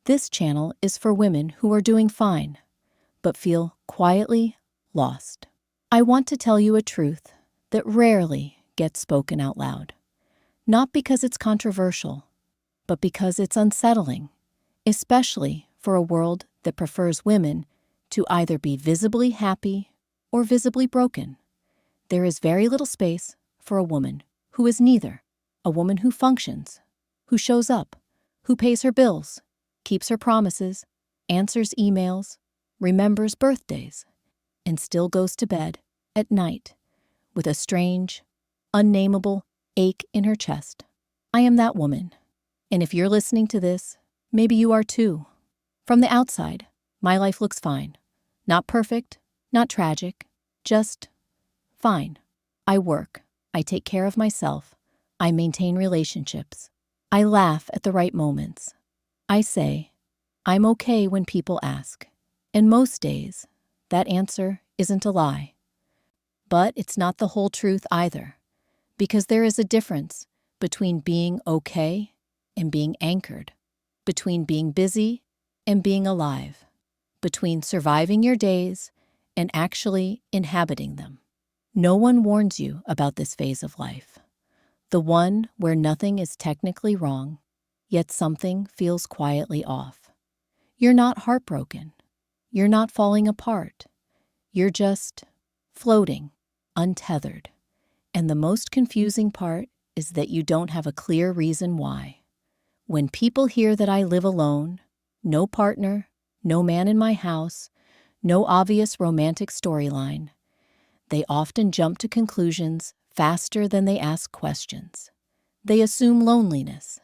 This channel is for women who are doing fine, but feel quietly lost. I want to tell you a truth that rarely gets spoken out loud. Not because it's controversial, but because it's unsettling, especially for a world that prefers women to either be visibly happy or visibly broken. There is very little space for a woman who is neither, a woman who functions, who shows up, who pays her bills, keeps her promises, answers emails, remembers birthdays, and still goes to bed at night with a strange, unnameable ache in her chest. I am that woman. And if you're listening to this, maybe you are too. From the outside, my life looks fine. Not perfect, not tragic, just fine. I work. I take care of myself. I maintain relationships. I laugh at the right moments. I say, I'm okay when people ask. And most days, that answer isn't a lie. But it's not the whole truth either, because there is a difference between being okay and being anchored, between being busy and being alive, between surviving your days and actually inhabiting them. No one warns you about this phase of life, the one where nothing is technically wrong, yet something feels quietly off. You're not heartbroken. You're not falling apart. You're just floating, untethered. And the most confusing part is that you don't have a clear reason why. When people hear that I live alone, no partner, no man in my house, no obvious romantic storyline, they often jump to conclusions faster than they ask questions. They assume loneliness.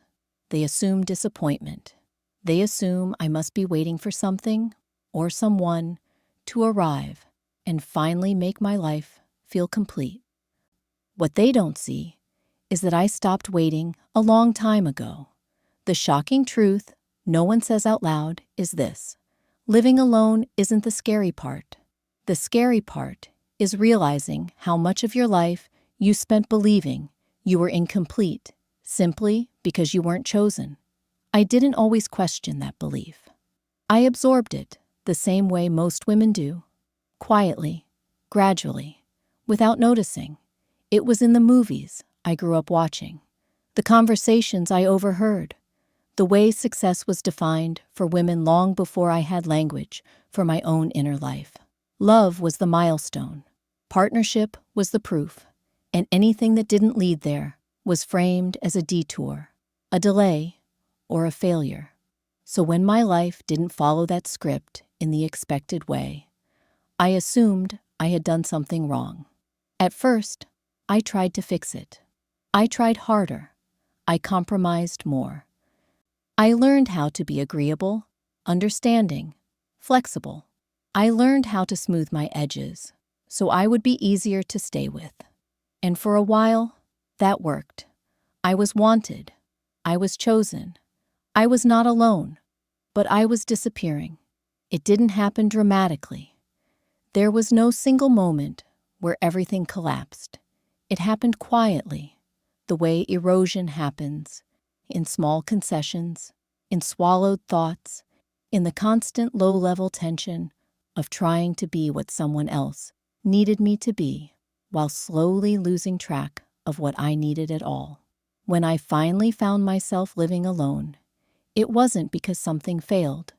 They assume disappointment. They assume I must be waiting for something or someone to arrive and finally make my life feel complete. What they don't see is that I stopped waiting a long time ago. The shocking truth no one says out loud is this: living alone isn't the scary part. The scary part is realizing how much of your life you spent believing you were incomplete simply because you weren't chosen. I didn't always question that belief. I absorbed it the same way most women do, quietly, gradually, without noticing. It was in the movies I grew up watching, the conversations I overheard, the way success was defined for women long before I had language for my own inner life. Love was the milestone. Partnership was the proof. And anything that didn't lead there was framed as a detour, a delay, or a failure. So when my life didn't follow that script in the expected way, I assumed I had done something wrong. At first, I tried to fix it. I tried harder. I compromised more. I learned how to be agreeable, understanding, flexible. I learned how to smooth my edges so I would be easier to stay with. And for a while, that worked. I was wanted. I was chosen. I was not alone, but I was disappearing. It didn't happen dramatically. There was no single moment where everything collapsed. It happened quietly, the way erosion happens, in small concessions, in swallowed thoughts, in the constant low-level tension of trying to be what someone else needed me to be, while slowly losing track of what I needed at all. When I finally found myself living alone, it wasn't because something failed.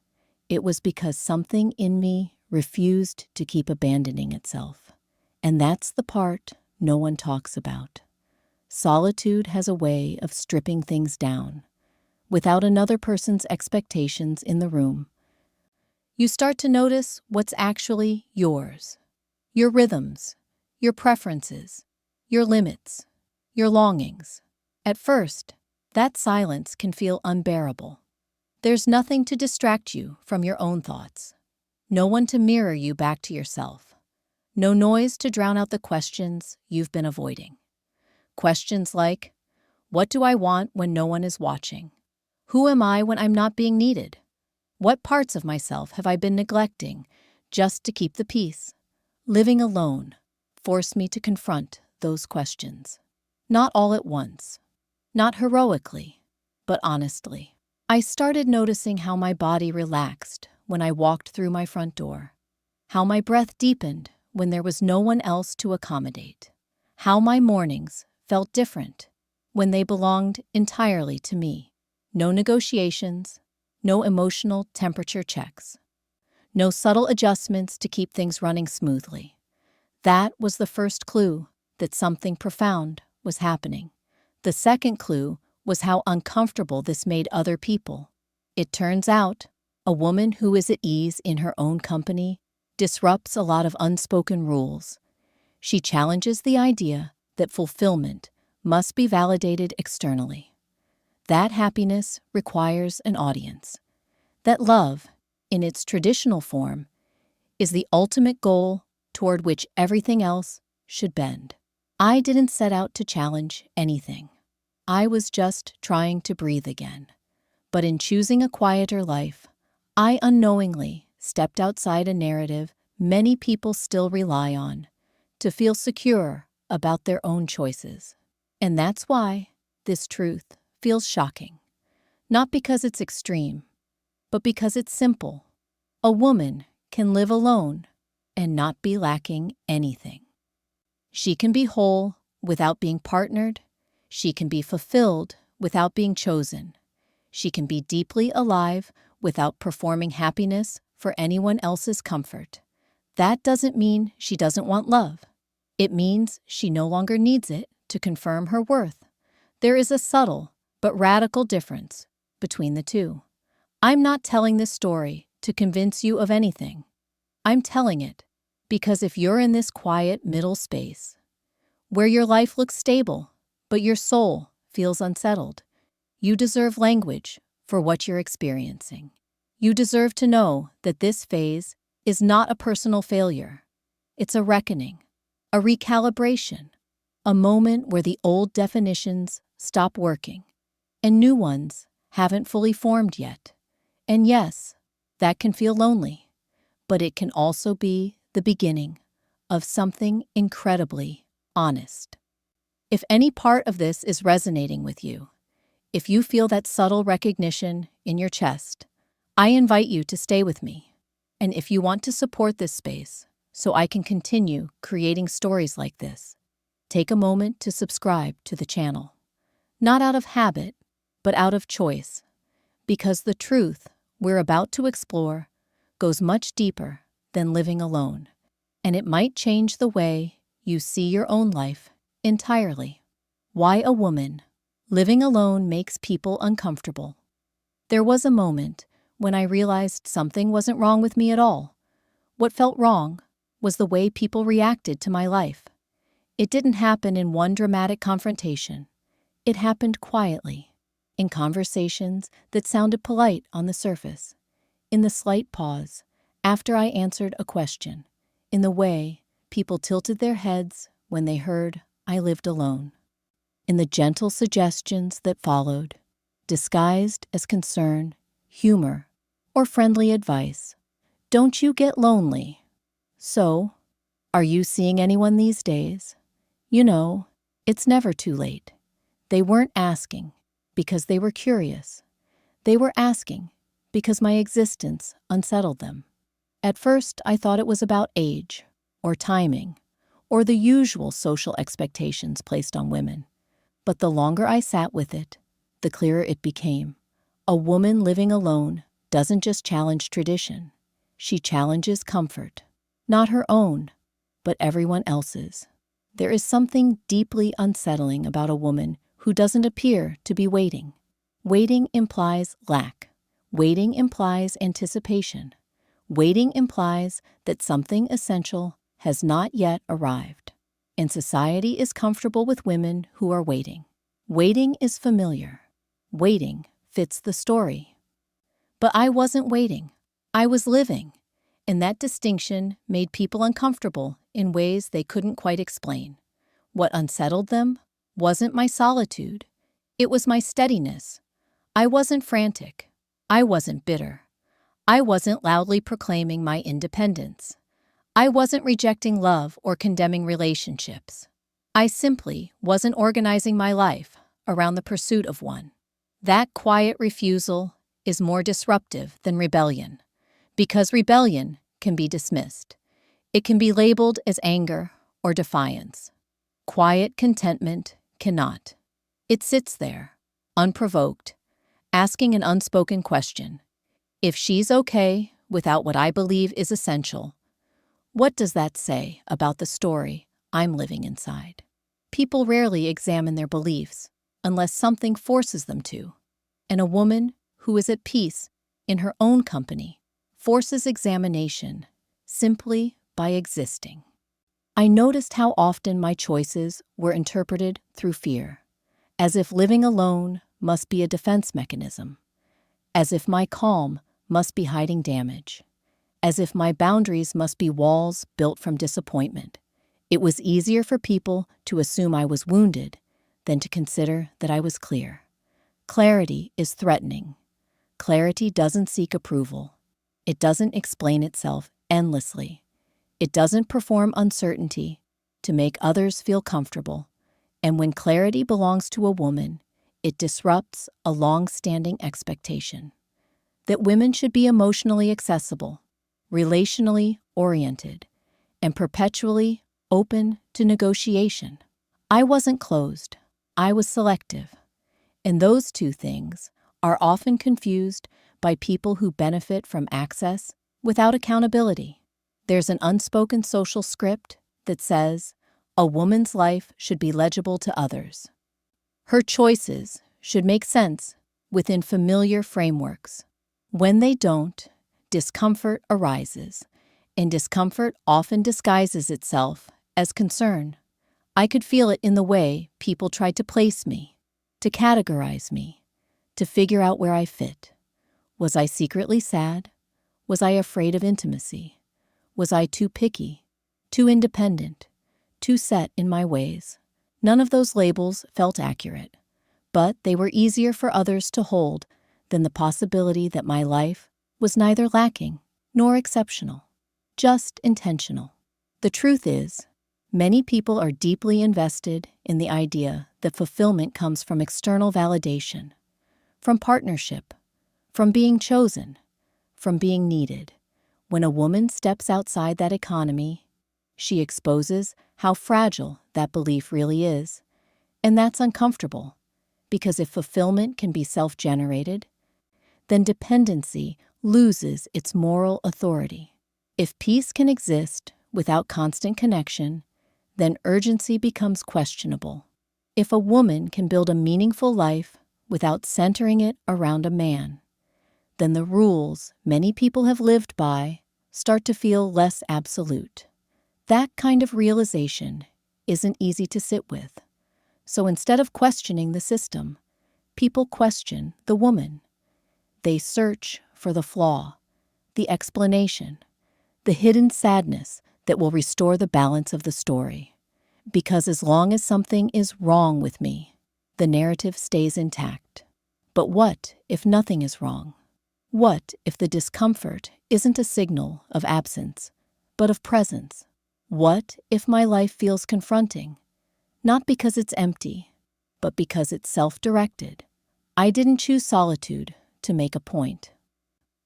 It was because something in me refused to keep abandoning itself. And that's the part no one talks about. Solitude has a way of stripping things down, without another person's expectations in the room. You start to notice what's actually yours. Your rhythms, your preferences, your limits, your longings. At first, that silence can feel unbearable. There's nothing to distract you from your own thoughts. No one to mirror you back to yourself. No noise to drown out the questions you've been avoiding. Questions like, what do I want when no one is watching? Who am I when I'm not being needed? What parts of myself have I been neglecting just to keep the peace? Living alone forced me to confront those questions. Not all at once, not heroically, but honestly. I started noticing how my body relaxed when I walked through my front door, how my breath deepened when there was no one else to accommodate, how my mornings felt different when they belonged entirely to me. No negotiations, no emotional temperature checks, no subtle adjustments to keep things running smoothly. That was the first clue that something profound was happening. The second clue was how uncomfortable this made other people. It turns out, a woman who is at ease in her own company disrupts a lot of unspoken rules. She challenges the idea that fulfillment must be validated externally, that happiness requires an audience, that love, in its traditional form, is the ultimate goal toward which everything else should bend. I didn't set out to challenge anything. I was just trying to breathe again. But in choosing a quieter life, I unknowingly stepped outside a narrative many people still rely on to feel secure about their own choices. And that's why this truth feels shocking. Not because it's extreme, but because it's simple. A woman can live alone and not be lacking anything. She can be whole without being partnered. She can be fulfilled without being chosen. She can be deeply alive without performing happiness for anyone else's comfort. That doesn't mean she doesn't want love. It means she no longer needs it to confirm her worth. There is a subtle but radical difference between the two. I'm not telling this story to convince you of anything. I'm telling it because if you're in this quiet middle space, where your life looks stable, but your soul feels unsettled, you deserve language for what you're experiencing. You deserve to know that this phase is not a personal failure. It's a reckoning, a recalibration, a moment where the old definitions stop working and new ones haven't fully formed yet. And yes, that can feel lonely, but it can also be the beginning of something incredibly honest. If any part of this is resonating with you, if you feel that subtle recognition in your chest, I invite you to stay with me. And if you want to support this space so I can continue creating stories like this, take a moment to subscribe to the channel. Not out of habit, but out of choice, because the truth we're about to explore goes much deeper than living alone, and it might change the way you see your own life entirely. Why a woman living alone makes people uncomfortable. There was a moment when I realized something wasn't wrong with me at all. What felt wrong was the way people reacted to my life. It didn't happen in one dramatic confrontation. It happened quietly, in conversations that sounded polite on the surface, in the slight pause after I answered a question, in the way people tilted their heads when they heard I lived alone, in the gentle suggestions that followed, disguised as concern, humor, or friendly advice. Don't you get lonely? So, are you seeing anyone these days? You know, it's never too late. They weren't asking because they were curious. They were asking because my existence unsettled them. At first, I thought it was about age, or timing, or the usual social expectations placed on women. But the longer I sat with it, the clearer it became. A woman living alone doesn't just challenge tradition. She challenges comfort, not her own, but everyone else's. There is something deeply unsettling about a woman who doesn't appear to be waiting. Waiting implies lack. Waiting implies anticipation. Waiting implies that something essential has not yet arrived. And society is comfortable with women who are waiting. Waiting is familiar. Waiting fits the story. But I wasn't waiting. I was living. And that distinction made people uncomfortable in ways they couldn't quite explain. What unsettled them wasn't my solitude. It was my steadiness. I wasn't frantic. I wasn't bitter. I wasn't loudly proclaiming my independence. I wasn't rejecting love or condemning relationships. I simply wasn't organizing my life around the pursuit of one. That quiet refusal is more disruptive than rebellion, because rebellion can be dismissed. It can be labeled as anger or defiance. Quiet contentment cannot. It sits there, unprovoked, asking an unspoken question. If she's okay without what I believe is essential, what does that say about the story I'm living inside? People rarely examine their beliefs unless something forces them to, and a woman who is at peace in her own company forces examination simply by existing. I noticed how often my choices were interpreted through fear, as if living alone must be a defense mechanism, as if my calm must be hiding damage, as if my boundaries must be walls built from disappointment. It was easier for people to assume I was wounded than to consider that I was clear. Clarity is threatening. Clarity doesn't seek approval. It doesn't explain itself endlessly. It doesn't perform uncertainty to make others feel comfortable. And when clarity belongs to a woman, it disrupts a long-standing expectation that women should be emotionally accessible, relationally oriented, and perpetually open to negotiation. I wasn't closed. I was selective. And those two things are often confused by people who benefit from access without accountability. There's an unspoken social script that says a woman's life should be legible to others. Her choices should make sense within familiar frameworks. When they don't, discomfort arises, and discomfort often disguises itself as concern. I could feel it in the way people tried to place me, to categorize me, to figure out where I fit. Was I secretly sad? Was I afraid of intimacy? Was I too picky, too independent, too set in my ways? None of those labels felt accurate, but they were easier for others to hold than the possibility that my life was neither lacking nor exceptional, just intentional. The truth is, many people are deeply invested in the idea that fulfillment comes from external validation, from partnership, from being chosen, from being needed. When a woman steps outside that economy, she exposes how fragile that belief really is. And that's uncomfortable, because if fulfillment can be self-generated, then dependency loses its moral authority. If peace can exist without constant connection, then urgency becomes questionable. If a woman can build a meaningful life without centering it around a man, then the rules many people have lived by start to feel less absolute. That kind of realization isn't easy to sit with. So instead of questioning the system, people question the woman. They search for the flaw, the explanation, the hidden sadness that will restore the balance of the story. Because as long as something is wrong with me, the narrative stays intact. But what if nothing is wrong? What if the discomfort isn't a signal of absence, but of presence? What if my life feels confronting, not because it's empty, but because it's self-directed? I didn't choose solitude to make a point.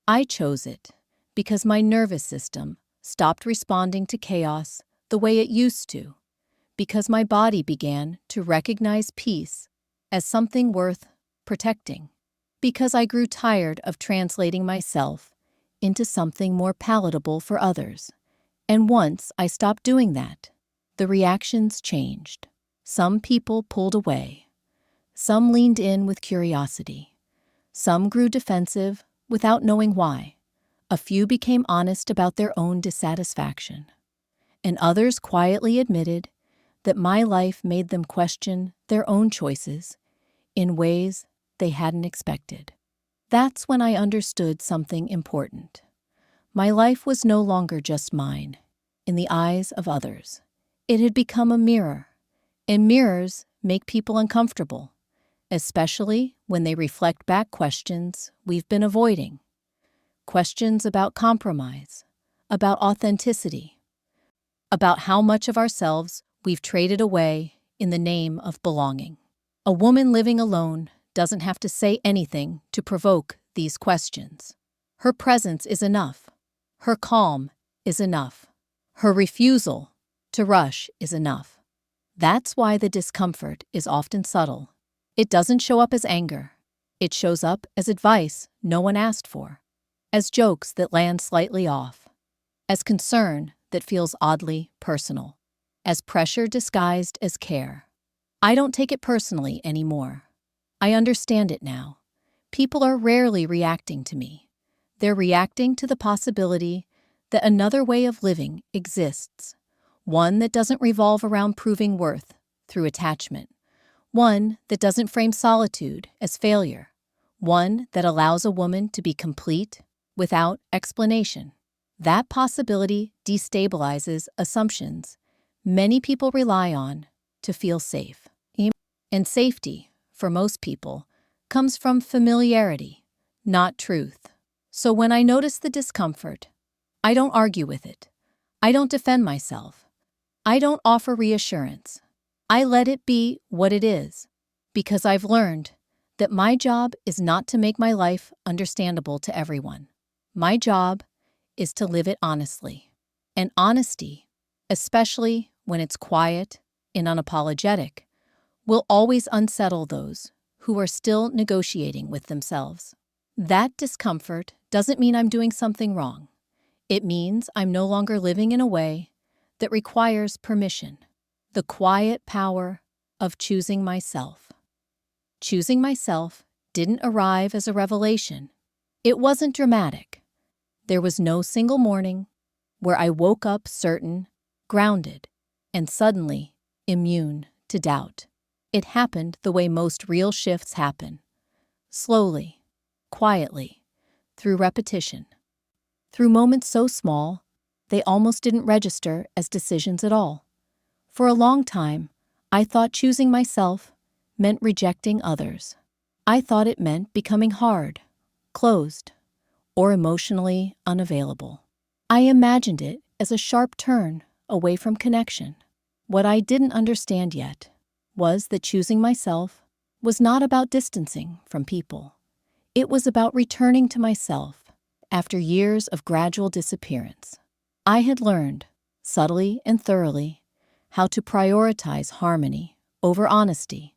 I chose it because my nervous system stopped responding to chaos the way it used to, because my body began to recognize peace as something worth protecting, because I grew tired of translating myself into something more palatable for others. And once I stopped doing that, the reactions changed. Some people pulled away. Some leaned in with curiosity. Some grew defensive without knowing why. A few became honest about their own dissatisfaction. And others quietly admitted that my life made them question their own choices in ways they hadn't expected. That's when I understood something important. My life was no longer just mine, in the eyes of others. It had become a mirror, and mirrors make people uncomfortable, especially when they reflect back questions we've been avoiding. Questions about compromise, about authenticity, about how much of ourselves we've traded away in the name of belonging. A woman living alone doesn't have to say anything to provoke these questions. Her presence is enough. Her calm is enough. Her refusal to rush is enough. That's why the discomfort is often subtle. It doesn't show up as anger. It shows up as advice no one asked for, as jokes that land slightly off, as concern that feels oddly personal, as pressure disguised as care. I don't take it personally anymore. I understand it now. People are rarely reacting to me. They're reacting to the possibility that another way of living exists, one that doesn't revolve around proving worth through attachment, one that doesn't frame solitude as failure, one that allows a woman to be complete without explanation. That possibility destabilizes assumptions many people rely on to feel safe. And safety, for most people, comes from familiarity, not truth. So when I notice the discomfort, I don't argue with it. I don't defend myself. I don't offer reassurance. I let it be what it is, because I've learned that my job is not to make my life understandable to everyone. My job is to live it honestly. And honesty, especially when it's quiet and unapologetic, will always unsettle those who are still negotiating with themselves. That discomfort doesn't mean I'm doing something wrong. It means I'm no longer living in a way that requires permission. The quiet power of choosing myself. Choosing myself didn't arrive as a revelation. It wasn't dramatic. There was no single morning where I woke up certain, grounded, and suddenly immune to doubt. It happened the way most real shifts happen. Slowly, quietly, through repetition. Through moments so small, they almost didn't register as decisions at all. For a long time, I thought choosing myself meant rejecting others. I thought it meant becoming hard, closed, or emotionally unavailable. I imagined it as a sharp turn away from connection. What I didn't understand yet was that choosing myself was not about distancing from people. It was about returning to myself after years of gradual disappearance. I had learned, subtly and thoroughly, how to prioritize harmony over honesty,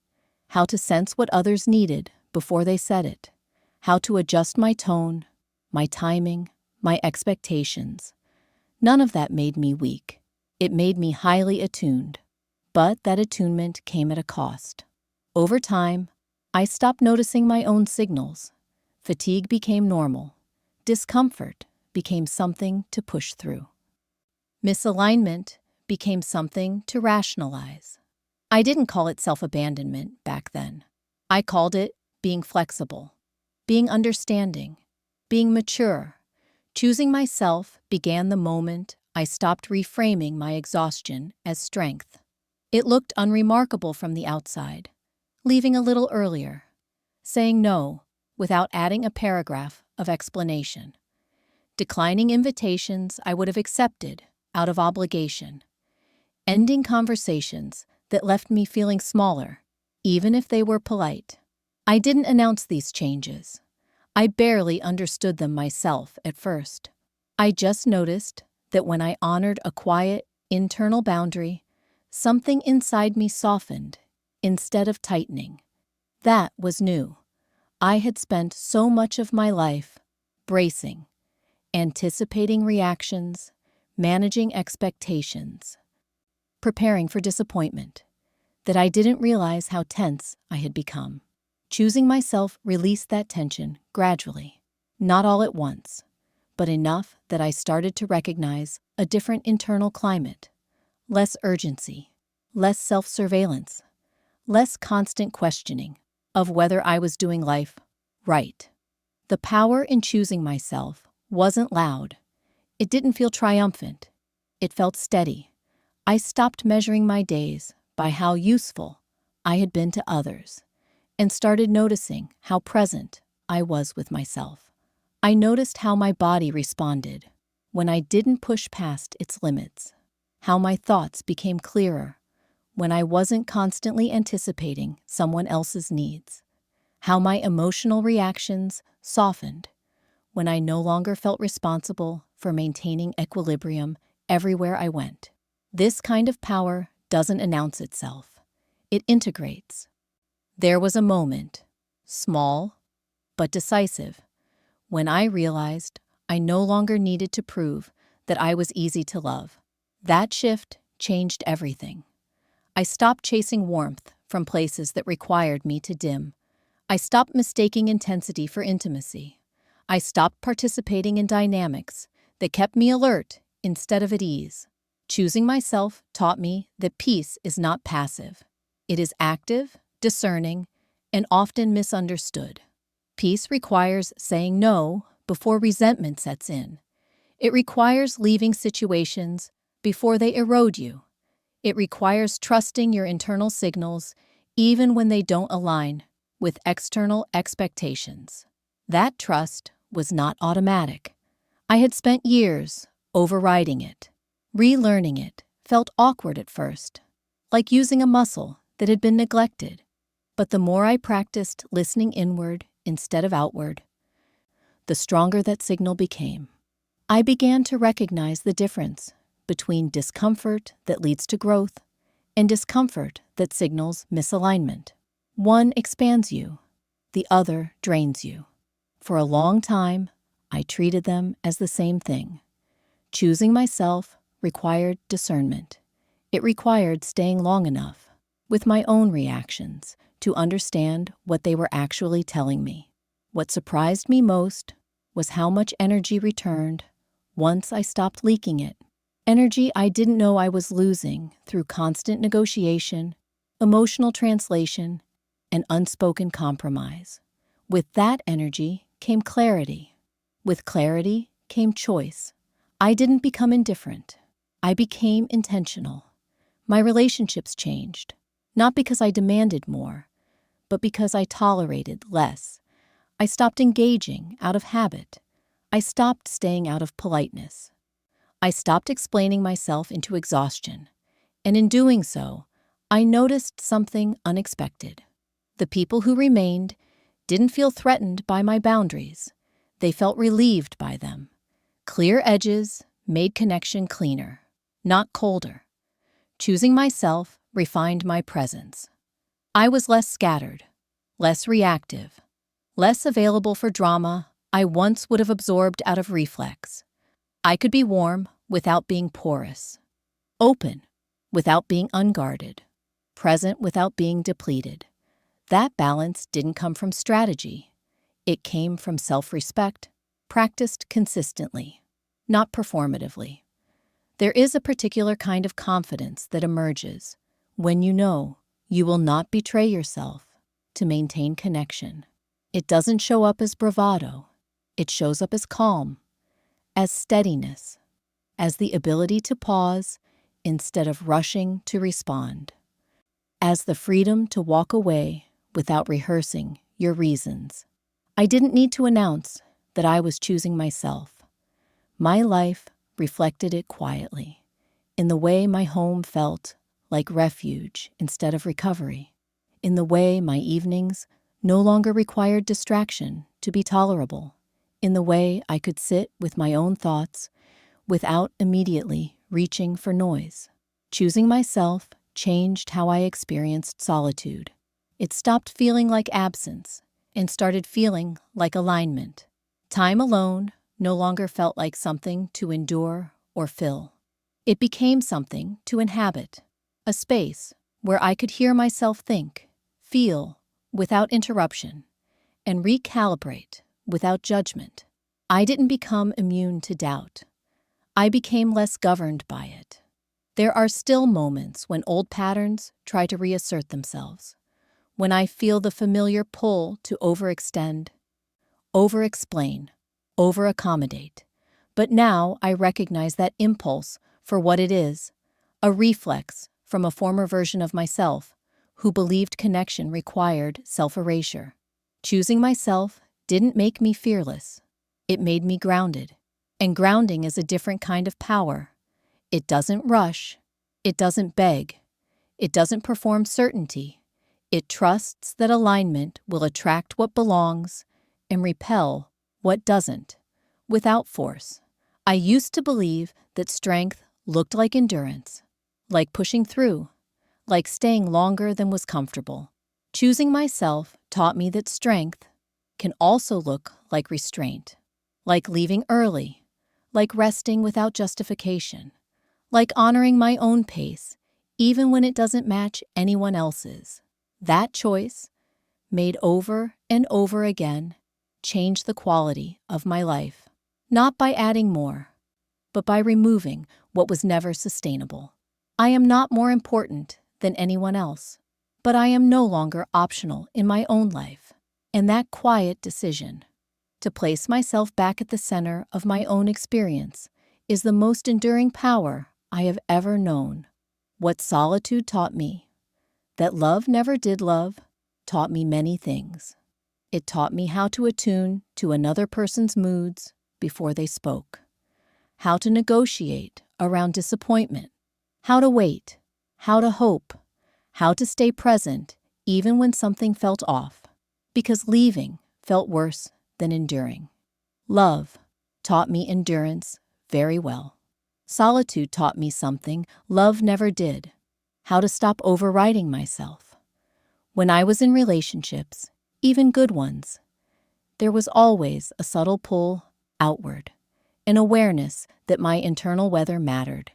how to sense what others needed before they said it, how to adjust my tone, my timing, my expectations. None of that made me weak. It made me highly attuned. But that attunement came at a cost. Over time, I stopped noticing my own signals. Fatigue became normal. Discomfort became something to push through. Misalignment became something to rationalize. I didn't call it self-abandonment back then. I called it being flexible, being understanding, being mature. Choosing myself began the moment I stopped reframing my exhaustion as strength. It looked unremarkable from the outside, leaving a little earlier, saying no without adding a paragraph of explanation, declining invitations I would have accepted out of obligation, ending conversations that left me feeling smaller, even if they were polite. I didn't announce these changes. I barely understood them myself at first. I just noticed that when I honored a quiet, internal boundary, something inside me softened instead of tightening. That was new. I had spent so much of my life bracing, anticipating reactions, managing expectations, preparing for disappointment, that I didn't realize how tense I had become. Choosing myself released that tension gradually, not all at once, but enough that I started to recognize a different internal climate, less urgency, less self-surveillance, less constant questioning of whether I was doing life right. The power in choosing myself wasn't loud. It didn't feel triumphant. It felt steady. I stopped measuring my days by how useful I had been to others and started noticing how present I was with myself. I noticed how my body responded when I didn't push past its limits, how my thoughts became clearer when I wasn't constantly anticipating someone else's needs, how my emotional reactions softened when I no longer felt responsible for maintaining equilibrium everywhere I went. This kind of power doesn't announce itself. It integrates. There was a moment, small but decisive, when I realized I no longer needed to prove that I was easy to love. That shift changed everything. I stopped chasing warmth from places that required me to dim. I stopped mistaking intensity for intimacy. I stopped participating in dynamics that kept me alert instead of at ease. Choosing myself taught me that peace is not passive. It is active, discerning, and often misunderstood. Peace requires saying no before resentment sets in. It requires leaving situations before they erode you. It requires trusting your internal signals even when they don't align with external expectations. That trust was not automatic. I had spent years overriding it. Relearning it felt awkward at first, like using a muscle that had been neglected. But the more I practiced listening inward instead of outward, the stronger that signal became. I began to recognize the difference between discomfort that leads to growth and discomfort that signals misalignment. One expands you, the other drains you. For a long time, I treated them as the same thing. Choosing myself required discernment. It required staying long enough with my own reactions to understand what they were actually telling me. What surprised me most was how much energy returned once I stopped leaking it. Energy I didn't know I was losing through constant negotiation, emotional translation, and unspoken compromise. With that energy came clarity. With clarity came choice. I didn't become indifferent. I became intentional. My relationships changed, not because I demanded more, but because I tolerated less. I stopped engaging out of habit. I stopped staying out of politeness. I stopped explaining myself into exhaustion, and in doing so, I noticed something unexpected. The people who remained didn't feel threatened by my boundaries. They felt relieved by them. Clear edges made connection cleaner, not colder. Choosing myself refined my presence. I was less scattered, less reactive, less available for drama I once would have absorbed out of reflex. I could be warm without being porous, open without being unguarded, present without being depleted. That balance didn't come from strategy. It came from self-respect, practiced consistently, not performatively. There is a particular kind of confidence that emerges when you know you will not betray yourself to maintain connection. It doesn't show up as bravado. It shows up as calm, as steadiness, as the ability to pause instead of rushing to respond, as the freedom to walk away without rehearsing your reasons. I didn't need to announce that I was choosing myself. My life reflected it quietly, in the way my home felt like refuge instead of recovery, in the way my evenings no longer required distraction to be tolerable, in the way I could sit with my own thoughts without immediately reaching for noise. Choosing myself changed how I experienced solitude. It stopped feeling like absence and started feeling like alignment. Time alone no longer felt like something to endure or fill. It became something to inhabit, a space where I could hear myself think, feel without interruption, and recalibrate without judgment. I didn't become immune to doubt. I became less governed by it. There are still moments when old patterns try to reassert themselves, when I feel the familiar pull to overextend, over-explain, over-accommodate. But now I recognize that impulse for what it is, a reflex from a former version of myself who believed connection required self-erasure. Choosing myself didn't make me fearless. It made me grounded. And grounding is a different kind of power. It doesn't rush. It doesn't beg. It doesn't perform certainty. It trusts that alignment will attract what belongs and repel what doesn't, without force. I used to believe that strength looked like endurance, like pushing through, like staying longer than was comfortable. Choosing myself taught me that strength can also look like restraint, like leaving early, like resting without justification, like honoring my own pace, even when it doesn't match anyone else's. That choice, made over and over again, changed the quality of my life, not by adding more, but by removing what was never sustainable. I am not more important than anyone else, but I am no longer optional in my own life. And that quiet decision, to place myself back at the center of my own experience, is the most enduring power I have ever known. What solitude taught me, that love never did love, taught me many things. It taught me how to attune to another person's moods before they spoke, how to negotiate around disappointment, how to wait, how to hope, how to stay present even when something felt off, because leaving felt worse than enduring. Love taught me endurance very well. Solitude taught me something love never did, how to stop overriding myself. When I was in relationships, even good ones, there was always a subtle pull outward, an awareness that my internal weather mattered,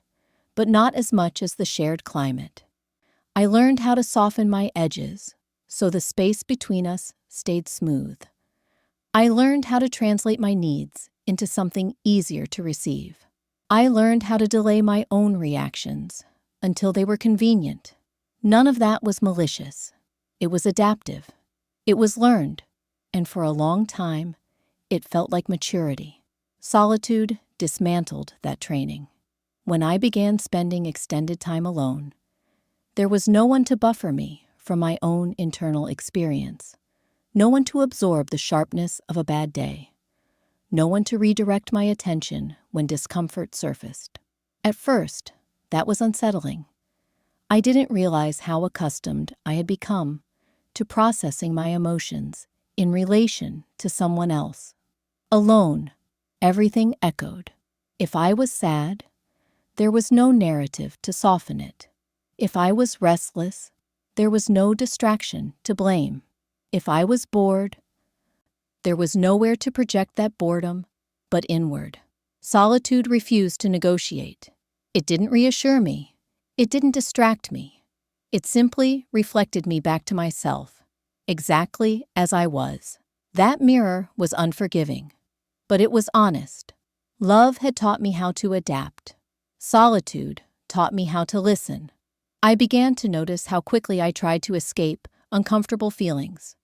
but not as much as the shared climate. I learned how to soften my edges so the space between us stayed smooth. I learned how to translate my needs into something easier to receive. I learned how to delay my own reactions until they were convenient. None of that was malicious. It was adaptive. It was learned, and for a long time, it felt like maturity. Solitude dismantled that training. When I began spending extended time alone, there was no one to buffer me from my own internal experience, no one to absorb the sharpness of a bad day, no one to redirect my attention when discomfort surfaced. At first, that was unsettling. I didn't realize how accustomed I had become to processing my emotions in relation to someone else. Alone, everything echoed. If I was sad, there was no narrative to soften it. If I was restless, there was no distraction to blame. If I was bored, there was nowhere to project that boredom but inward. Solitude refused to negotiate. It didn't reassure me. It didn't distract me. It simply reflected me back to myself, exactly as I was. That mirror was unforgiving, but it was honest. Love had taught me how to adapt. Solitude taught me how to listen. I began to notice how quickly I tried to escape uncomfortable feelings,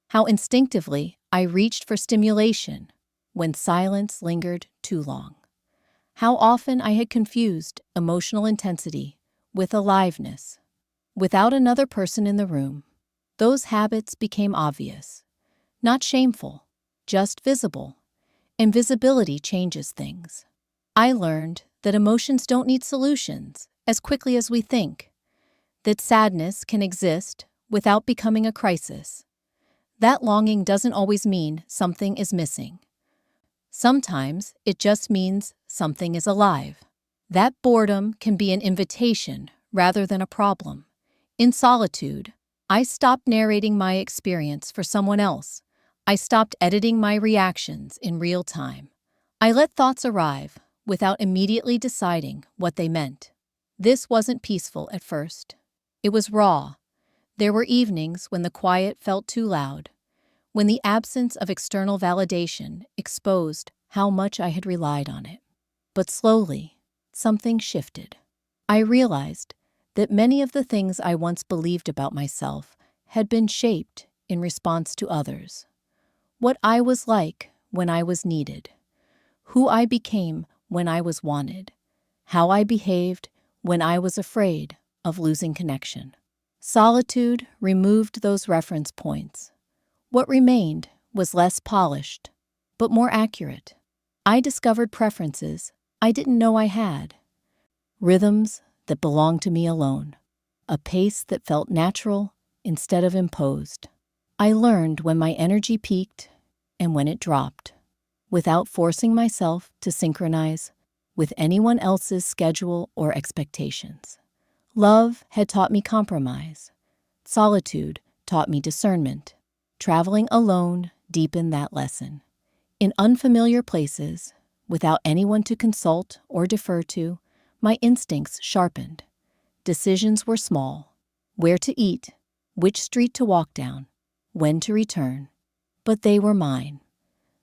how instinctively I reached for stimulation when silence lingered too long, how often I had confused emotional intensity with aliveness. Without another person in the room, those habits became obvious, not shameful, just visible. And visibility changes things. I learned that emotions don't need solutions as quickly as we think, that sadness can exist without becoming a crisis. That longing doesn't always mean something is missing. Sometimes it just means something is alive. That boredom can be an invitation rather than a problem. In solitude, I stopped narrating my experience for someone else. I stopped editing my reactions in real time. I let thoughts arrive without immediately deciding what they meant. This wasn't peaceful at first. It was raw. There were evenings when the quiet felt too loud, when the absence of external validation exposed how much I had relied on it. But slowly, something shifted. I realized that many of the things I once believed about myself had been shaped in response to others. What I was like when I was needed, who I became when I was wanted, how I behaved when I was afraid of losing connection. Solitude removed those reference points. What remained was less polished, but more accurate. I discovered preferences I didn't know I had, rhythms that belonged to me alone, a pace that felt natural instead of imposed. I learned when my energy peaked and when it dropped, without forcing myself to synchronize with anyone else's schedule or expectations. Love had taught me compromise. Solitude taught me discernment. Traveling alone deepened that lesson. In unfamiliar places, without anyone to consult or defer to, my instincts sharpened. Decisions were small: where to eat, which street to walk down, when to return. But they were mine.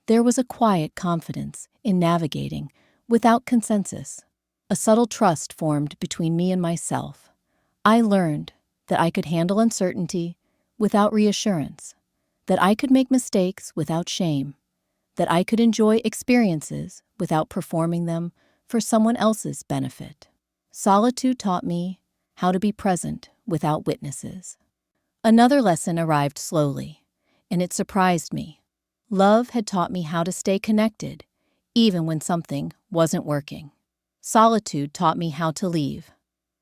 There was a quiet confidence in navigating without consensus. A subtle trust formed between me and myself. I learned that I could handle uncertainty without reassurance, that I could make mistakes without shame, that I could enjoy experiences without performing them for someone else's benefit. Solitude taught me how to be present without witnesses. Another lesson arrived slowly, and it surprised me. Love had taught me how to stay connected, even when something wasn't working. Solitude taught me how to leave.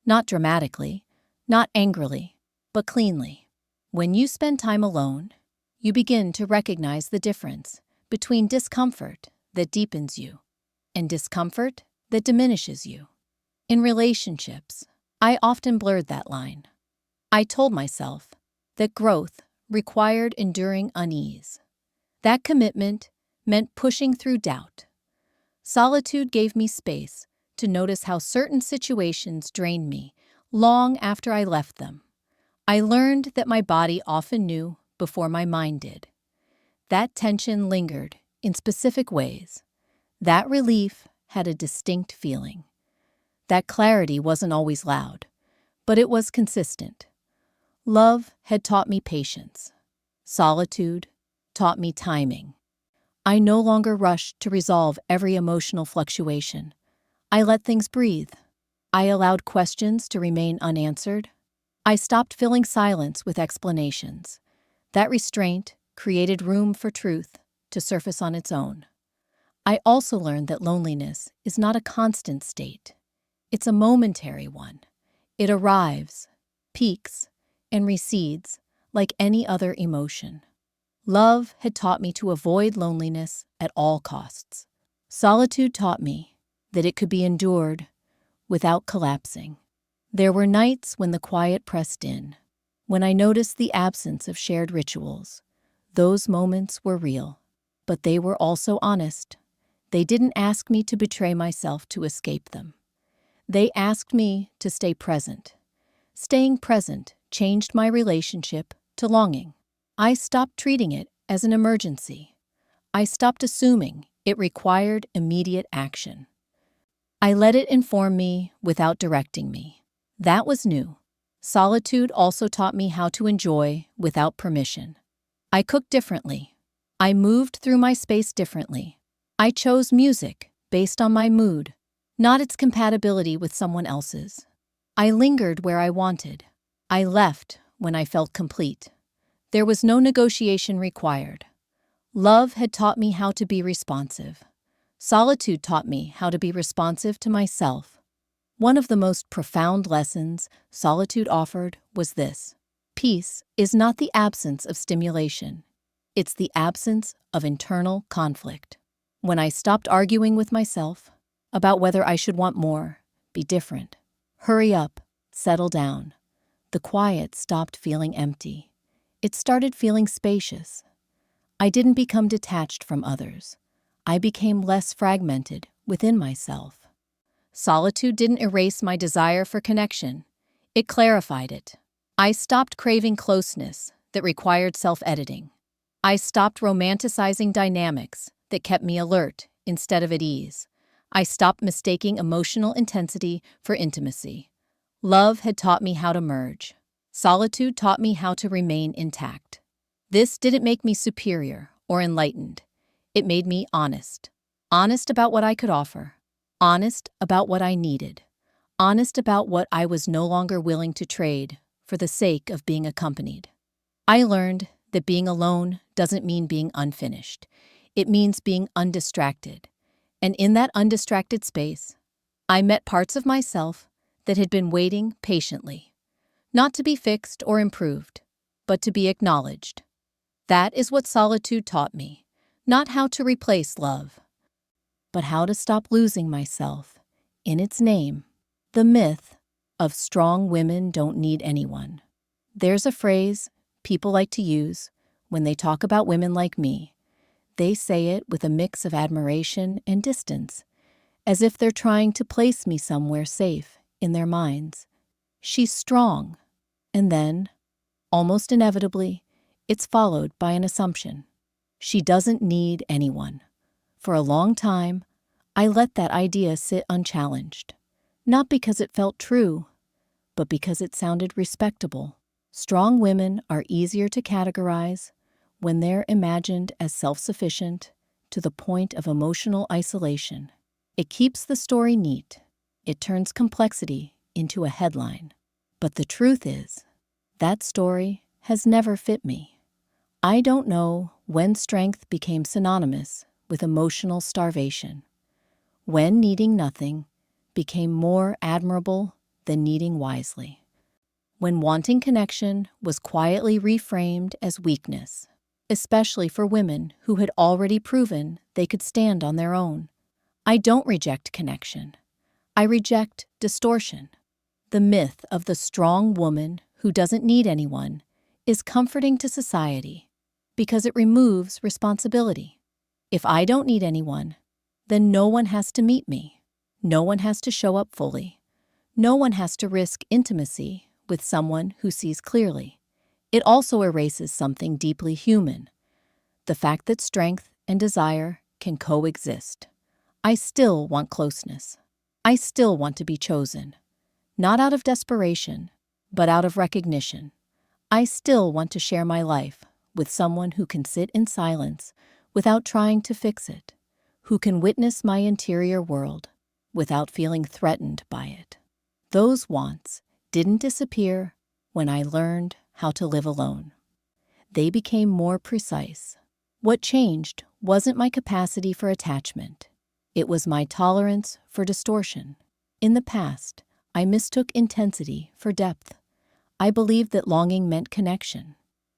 Not dramatically, not angrily, but cleanly. When you spend time alone, you begin to recognize the difference between discomfort that deepens you and discomfort that diminishes you. In relationships, I often blurred that line. I told myself that growth required enduring unease. That commitment meant pushing through doubt. Solitude gave me space to notice how certain situations drained me long after I left them. I learned that my body often knew before my mind did. That tension lingered in specific ways. That relief had a distinct feeling. That clarity wasn't always loud, but it was consistent. Love had taught me patience. Solitude taught me timing. I no longer rushed to resolve every emotional fluctuation. I let things breathe. I allowed questions to remain unanswered. I stopped filling silence with explanations. That restraint created room for truth to surface on its own. I also learned that loneliness is not a constant state. It's a momentary one. It arrives, peaks, and recedes like any other emotion. Love had taught me to avoid loneliness at all costs. Solitude taught me that it could be endured without collapsing. There were nights when the quiet pressed in, when I noticed the absence of shared rituals. Those moments were real, but they were also honest. They didn't ask me to betray myself to escape them. They asked me to stay present. Staying present changed my relationship to longing. I stopped treating it as an emergency. I stopped assuming it required immediate action. I let it inform me without directing me. That was new. Solitude also taught me how to enjoy without permission. I cooked differently. I moved through my space differently. I chose music based on my mood, not its compatibility with someone else's. I lingered where I wanted. I left when I felt complete. There was no negotiation required. Love had taught me how to be responsive. Solitude taught me how to be responsive to myself. One of the most profound lessons solitude offered was this: peace is not the absence of stimulation. It's the absence of internal conflict. When I stopped arguing with myself about whether I should want more, be different, hurry up, settle down, the quiet stopped feeling empty. It started feeling spacious. I didn't become detached from others. I became less fragmented within myself. Solitude didn't erase my desire for connection. It clarified it. I stopped craving closeness that required self-editing. I stopped romanticizing dynamics that kept me alert instead of at ease. I stopped mistaking emotional intensity for intimacy. Love had taught me how to merge. Solitude taught me how to remain intact. This didn't make me superior or enlightened. It made me honest. Honest about what I could offer. Honest about what I needed. Honest about what I was no longer willing to trade for the sake of being accompanied. I learned that being alone doesn't mean being unfinished. It means being undistracted. And in that undistracted space, I met parts of myself that had been waiting patiently, not to be fixed or improved, but to be acknowledged. That is what solitude taught me, not how to replace love, but how to stop losing myself in its name, the myth of strong women don't need anyone. There's a phrase people like to use when they talk about women like me. They say it with a mix of admiration and distance, as if they're trying to place me somewhere safe in their minds. She's strong. And then, almost inevitably, it's followed by an assumption. She doesn't need anyone. For a long time, I let that idea sit unchallenged. Not because it felt true, but because it sounded respectable. Strong women are easier to categorize when they're imagined as self-sufficient to the point of emotional isolation. It keeps the story neat. It turns complexity into a headline. But the truth is, that story has never fit me. I don't know when strength became synonymous with emotional starvation, when needing nothing became more admirable than needing wisely, when wanting connection was quietly reframed as weakness, especially for women who had already proven they could stand on their own. I don't reject connection. I reject distortion. The myth of the strong woman who doesn't need anyone is comforting to society because it removes responsibility. If I don't need anyone, then no one has to meet me. No one has to show up fully. No one has to risk intimacy with someone who sees clearly. It also erases something deeply human, the fact that strength and desire can coexist. I still want closeness. I still want to be chosen. Not out of desperation, but out of recognition. I still want to share my life with someone who can sit in silence without trying to fix it, who can witness my interior world without feeling threatened by it. Those wants didn't disappear when I learned how to live alone. They became more precise. What changed wasn't my capacity for attachment. It was my tolerance for distortion. In the past, I mistook intensity for depth. I believed that longing meant connection,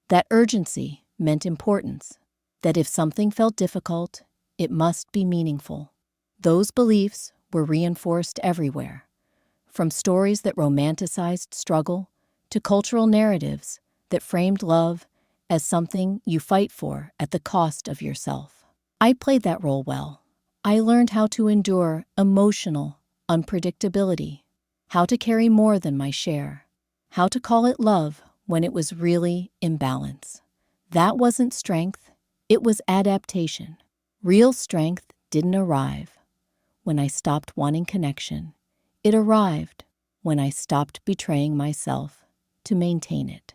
that urgency meant importance, that if something felt difficult, it must be meaningful. Those beliefs were reinforced everywhere, from stories that romanticized struggle to cultural narratives that framed love as something you fight for at the cost of yourself. I played that role well. I learned how to endure emotional unpredictability, how to carry more than my share, how to call it love when it was really imbalance. That wasn't strength, it was adaptation. Real strength didn't arrive when I stopped wanting connection. It arrived when I stopped betraying myself to maintain it.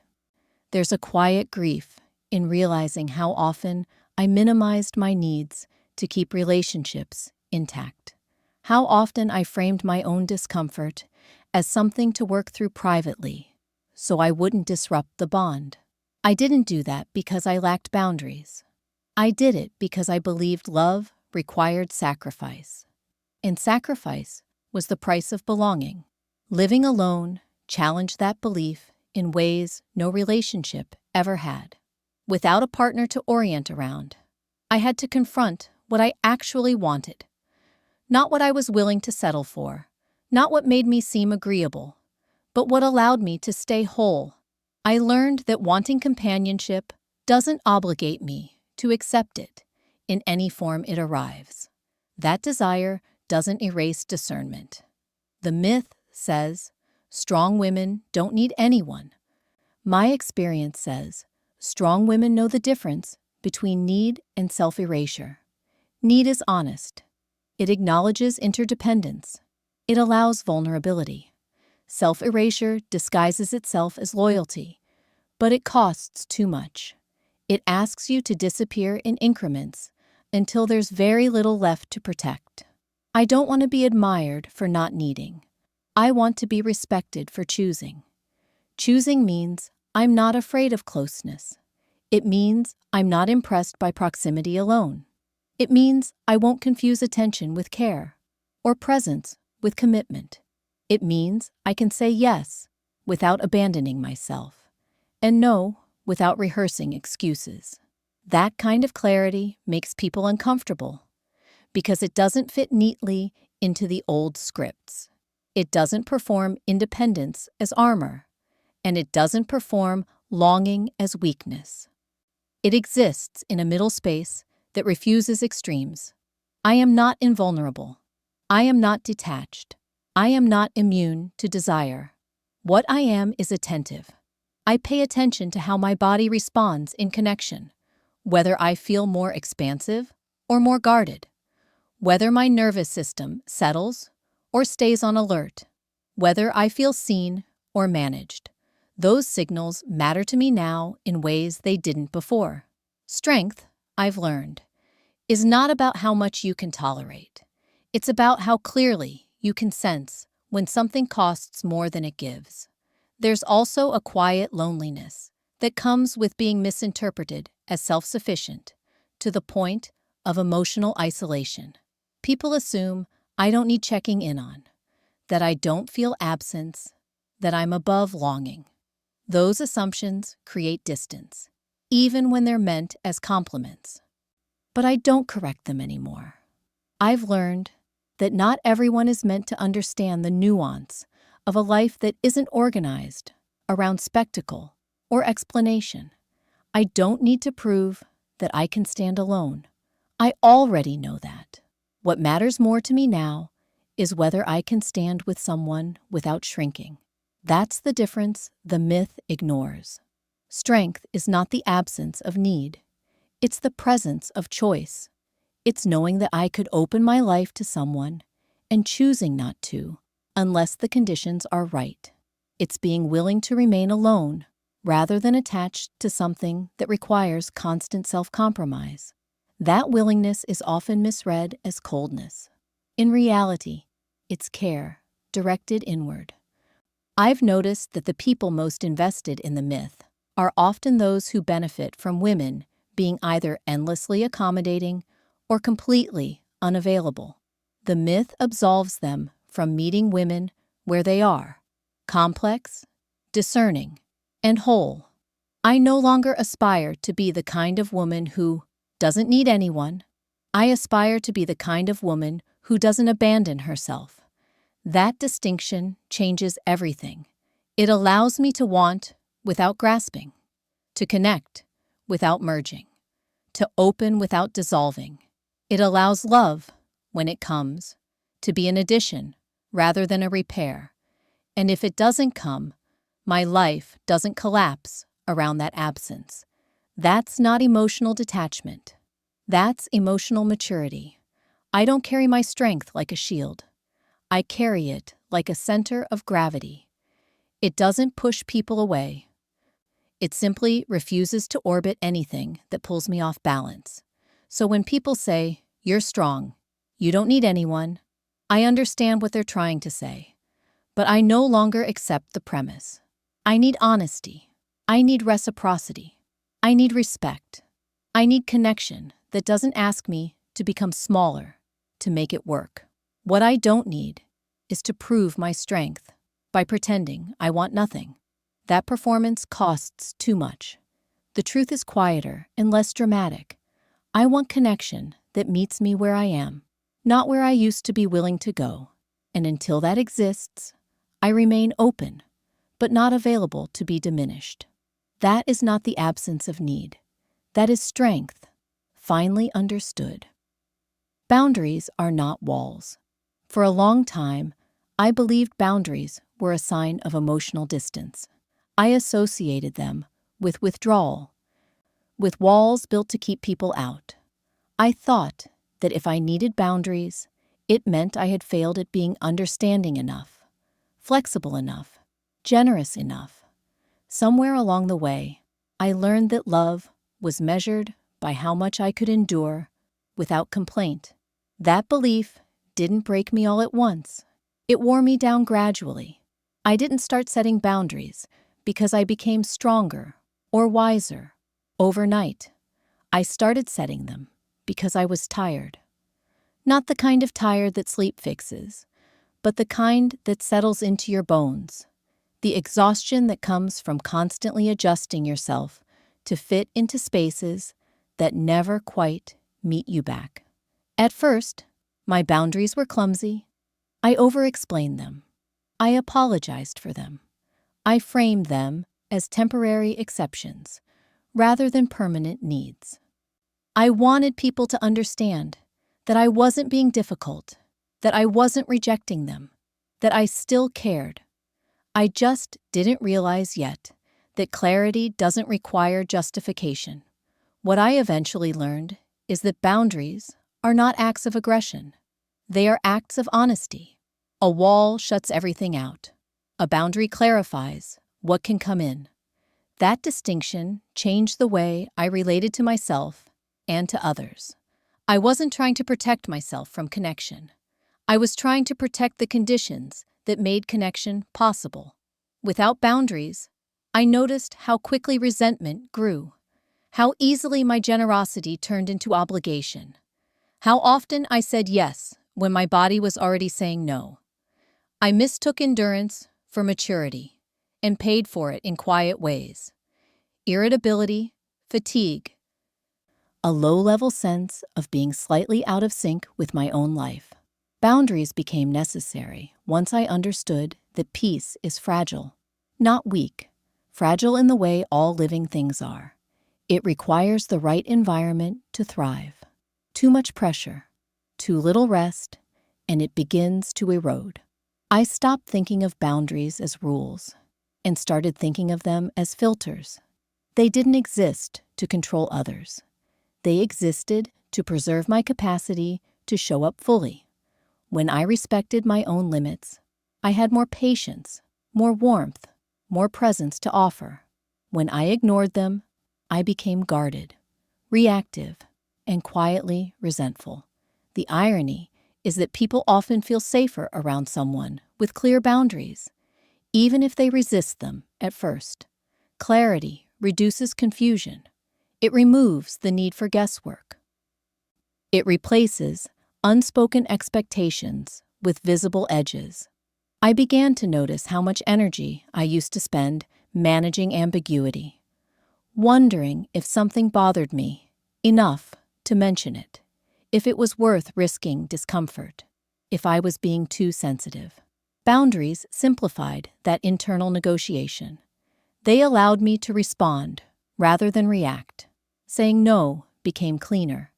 There's a quiet grief in realizing how often I minimized my needs to keep relationships intact. How often I framed my own discomfort as something to work through privately, so I wouldn't disrupt the bond. I didn't do that because I lacked boundaries. I did it because I believed love required sacrifice. And sacrifice was the price of belonging. Living alone challenged that belief in ways no relationship ever had. Without a partner to orient around, I had to confront what I actually wanted. Not what I was willing to settle for, not what made me seem agreeable, but what allowed me to stay whole. I learned that wanting companionship doesn't obligate me to accept it in any form it arrives. That desire doesn't erase discernment. The myth says strong women don't need anyone. My experience says strong women know the difference between need and self-erasure. Need is honest. It acknowledges interdependence. It allows vulnerability. Self-erasure disguises itself as loyalty, but it costs too much. It asks you to disappear in increments until there's very little left to protect. I don't want to be admired for not needing. I want to be respected for choosing. Choosing means I'm not afraid of closeness. It means I'm not impressed by proximity alone. It means I won't confuse attention with care, or presence with commitment. It means I can say yes without abandoning myself, and no without rehearsing excuses. That kind of clarity makes people uncomfortable because it doesn't fit neatly into the old scripts. It doesn't perform independence as armor, and it doesn't perform longing as weakness. It exists in a middle space that refuses extremes. I am not invulnerable. I am not detached. I am not immune to desire. What I am is attentive. I pay attention to how my body responds in connection, whether I feel more expansive or more guarded, whether my nervous system settles or stays on alert, whether I feel seen or managed. Those signals matter to me now in ways they didn't before. Strength, I've learned, is not about how much you can tolerate. It's about how clearly you can sense when something costs more than it gives. There's also a quiet loneliness that comes with being misinterpreted as self-sufficient to the point of emotional isolation. People assume I don't need checking in on, that I don't feel absence, that I'm above longing. Those assumptions create distance, even when they're meant as compliments. But I don't correct them anymore. I've learned that not everyone is meant to understand the nuance of a life that isn't organized around spectacle or explanation. I don't need to prove that I can stand alone. I already know that. What matters more to me now is whether I can stand with someone without shrinking. That's the difference the myth ignores. Strength is not the absence of need. It's the presence of choice. It's knowing that I could open my life to someone and choosing not to unless the conditions are right. It's being willing to remain alone rather than attached to something that requires constant self-compromise. That willingness is often misread as coldness. In reality, it's care directed inward. I've noticed that the people most invested in the myth are often those who benefit from women being either endlessly accommodating or completely unavailable. The myth absolves them from meeting women where they are, complex, discerning, and whole. I no longer aspire to be the kind of woman who doesn't need anyone. I aspire to be the kind of woman who doesn't abandon herself. That distinction changes everything. It allows me to want without grasping, to connect without merging, to open without dissolving. It allows love, when it comes, to be an addition rather than a repair. And if it doesn't come, my life doesn't collapse around that absence. That's not emotional detachment. That's emotional maturity. I don't carry my strength like a shield. I carry it like a center of gravity. It doesn't push people away. It simply refuses to orbit anything that pulls me off balance. So when people say, "You're strong, you don't need anyone," I understand what they're trying to say. But I no longer accept the premise. I need honesty. I need reciprocity. I need respect. I need connection that doesn't ask me to become smaller to make it work. What I don't need is to prove my strength by pretending I want nothing. That performance costs too much. The truth is quieter and less dramatic. I want connection that meets me where I am, not where I used to be willing to go. And until that exists, I remain open, but not available to be diminished. That is not the absence of need. That is strength, finally understood. Boundaries are not walls. For a long time, I believed boundaries were a sign of emotional distance. I associated them with withdrawal, with walls built to keep people out. I thought that if I needed boundaries, it meant I had failed at being understanding enough, flexible enough, generous enough. Somewhere along the way, I learned that love was measured by how much I could endure without complaint. That belief didn't break me all at once. It wore me down gradually. I didn't start setting boundaries because I became stronger or wiser overnight. I started setting them because I was tired. Not the kind of tired that sleep fixes, but the kind that settles into your bones. The exhaustion that comes from constantly adjusting yourself to fit into spaces that never quite meet you back. At first, my boundaries were clumsy. I over-explained them. I apologized for them. I framed them as temporary exceptions rather than permanent needs. I wanted people to understand that I wasn't being difficult, that I wasn't rejecting them, that I still cared. I just didn't realize yet that clarity doesn't require justification. What I eventually learned is that boundaries are not acts of aggression. They are acts of honesty. A wall shuts everything out. A boundary clarifies what can come in. That distinction changed the way I related to myself and to others. I wasn't trying to protect myself from connection. I was trying to protect the conditions that made connection possible. Without boundaries, I noticed how quickly resentment grew, how easily my generosity turned into obligation, how often I said yes when my body was already saying no. I mistook endurance for maturity and paid for it in quiet ways. Irritability, fatigue, a low-level sense of being slightly out of sync with my own life. Boundaries became necessary once I understood that peace is fragile, not weak, fragile in the way all living things are. It requires the right environment to thrive. Too much pressure, too little rest, and it begins to erode. I stopped thinking of boundaries as rules and started thinking of them as filters. They didn't exist to control others. They existed to preserve my capacity to show up fully. When I respected my own limits, I had more patience, more warmth, more presence to offer. When I ignored them, I became guarded, reactive, and quietly resentful. The irony is that people often feel safer around someone with clear boundaries, even if they resist them at first. Clarity reduces confusion. It removes the need for guesswork. It replaces unspoken expectations with visible edges. I began to notice how much energy I used to spend managing ambiguity, wondering if something bothered me enough to mention it, if it was worth risking discomfort, if I was being too sensitive. Boundaries simplified that internal negotiation. They allowed me to respond rather than react. Saying no became cleaner.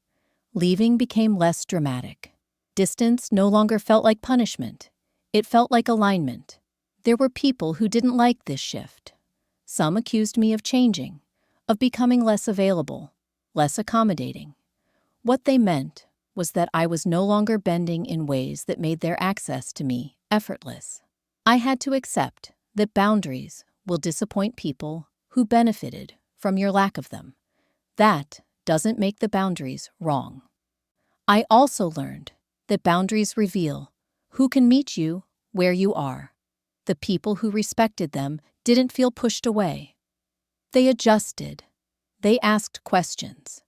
Leaving became less dramatic. Distance no longer felt like punishment. It felt like alignment. There were people who didn't like this shift. Some accused me of changing, of becoming less available, less accommodating. What they meant was that I was no longer bending in ways that made their access to me effortless. I had to accept that boundaries will disappoint people who benefited from your lack of them. That doesn't make the boundaries wrong. I also learned that boundaries reveal who can meet you where you are. The people who respected them didn't feel pushed away. They adjusted. They asked questions.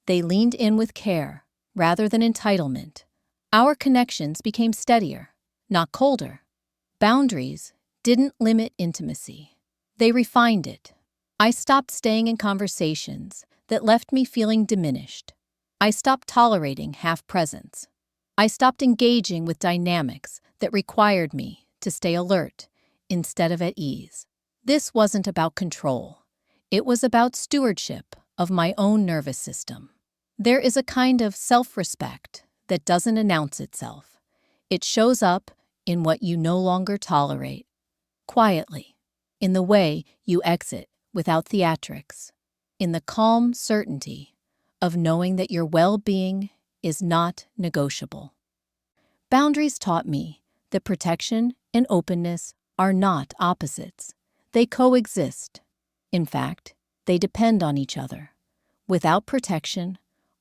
They leaned in with care rather than entitlement. Our connections became steadier, not colder. Boundaries didn't limit intimacy. They refined it. I stopped staying in conversations that left me feeling diminished. I stopped tolerating half-presence. I stopped engaging with dynamics that required me to stay alert instead of at ease. This wasn't about control. It was about stewardship of my own nervous system. There is a kind of self-respect that doesn't announce itself. It shows up in what you no longer tolerate, quietly, in the way you exit without theatrics, in the calm certainty of knowing that your well-being is not negotiable. Boundaries taught me that protection and openness are not opposites. They coexist. In fact, they depend on each other. Without protection,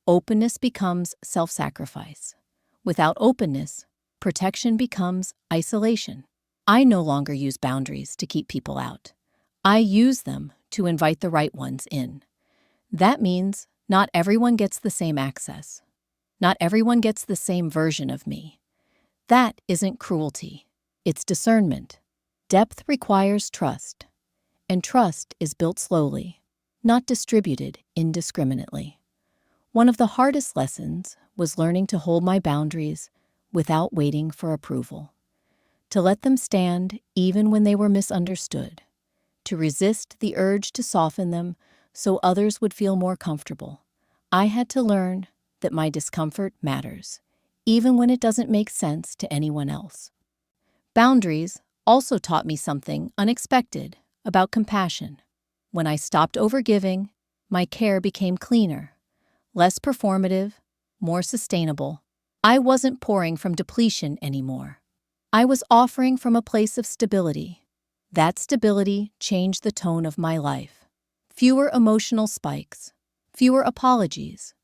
openness becomes self-sacrifice. Without openness, protection becomes isolation. I no longer use boundaries to keep people out. I use them to invite the right ones in. That means not everyone gets the same access. Not everyone gets the same version of me. That isn't cruelty. It's discernment. Depth requires trust, and trust is built slowly, not distributed indiscriminately. One of the hardest lessons was learning to hold my boundaries without waiting for approval, to let them stand even when they were misunderstood, to resist the urge to soften them so others would feel more comfortable. I had to learn that my discomfort matters, even when it doesn't make sense to anyone else. Boundaries also taught me something unexpected about compassion. When I stopped overgiving, my care became cleaner, less performative, more sustainable. I wasn't pouring from depletion anymore. I was offering from a place of stability. That stability changed the tone of my life. Fewer emotional spikes, fewer apologies,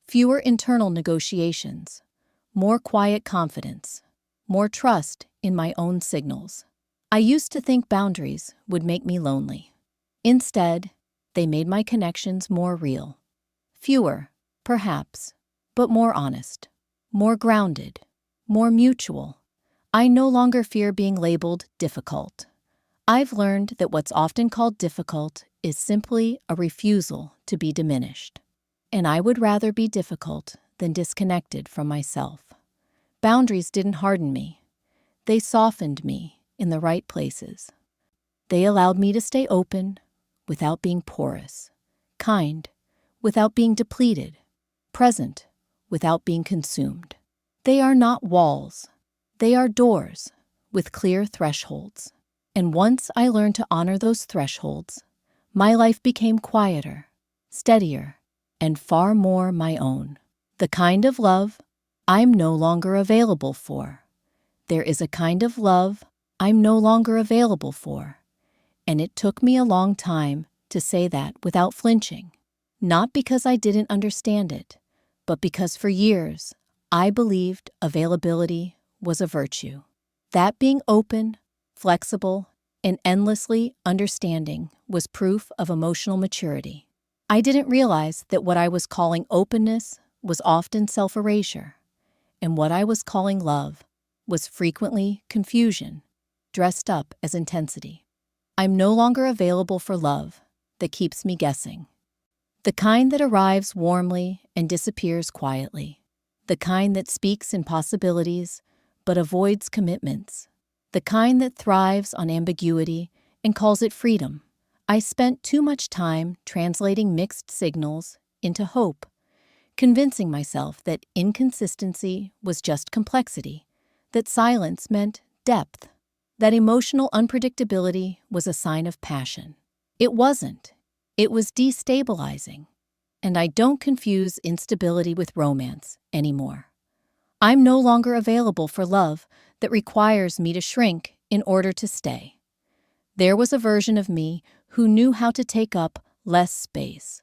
fewer internal negotiations, more quiet confidence, more trust in my own signals. I used to think boundaries would make me lonely. Instead, they made my connections more real. Fewer, perhaps, but more honest, more grounded, more mutual. I no longer fear being labeled difficult. I've learned that what's often called difficult is simply a refusal to be diminished. And I would rather be difficult than disconnected from myself. Boundaries didn't harden me. They softened me in the right places. They allowed me to stay open without being porous, kind without being depleted, present without being consumed. They are not walls. They are doors with clear thresholds. And once I learned to honor those thresholds, my life became quieter, steadier, and far more my own. The kind of love I'm no longer available for. There is a kind of love I'm no longer available for. And it took me a long time to say that without flinching. Not because I didn't understand it, but because for years I believed availability was a virtue. That being open, flexible, and endlessly understanding was proof of emotional maturity. I didn't realize that what I was calling openness was often self-erasure, and what I was calling love was frequently confusion, dressed up as intensity. I'm no longer available for love that keeps me guessing. The kind that arrives warmly and disappears quietly. The kind that speaks in possibilities but avoids commitments. The kind that thrives on ambiguity and calls it freedom. I spent too much time translating mixed signals into hope, convincing myself that inconsistency was just complexity, that silence meant depth, that emotional unpredictability was a sign of passion. It wasn't. It was destabilizing. And I don't confuse instability with romance anymore. I'm no longer available for love that requires me to shrink in order to stay. There was a version of me who knew how to take up less space,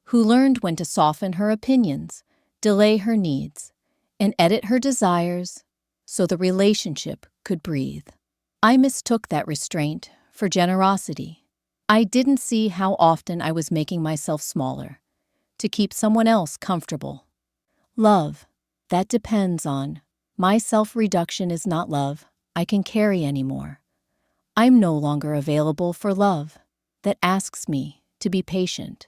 who learned when to soften her opinions, delay her needs, and edit her desires so the relationship could breathe. I mistook that restraint for generosity. I didn't see how often I was making myself smaller to keep someone else comfortable. Love, that depends on my self-reduction is not love I can carry anymore. I'm no longer available for love that asks me to be patient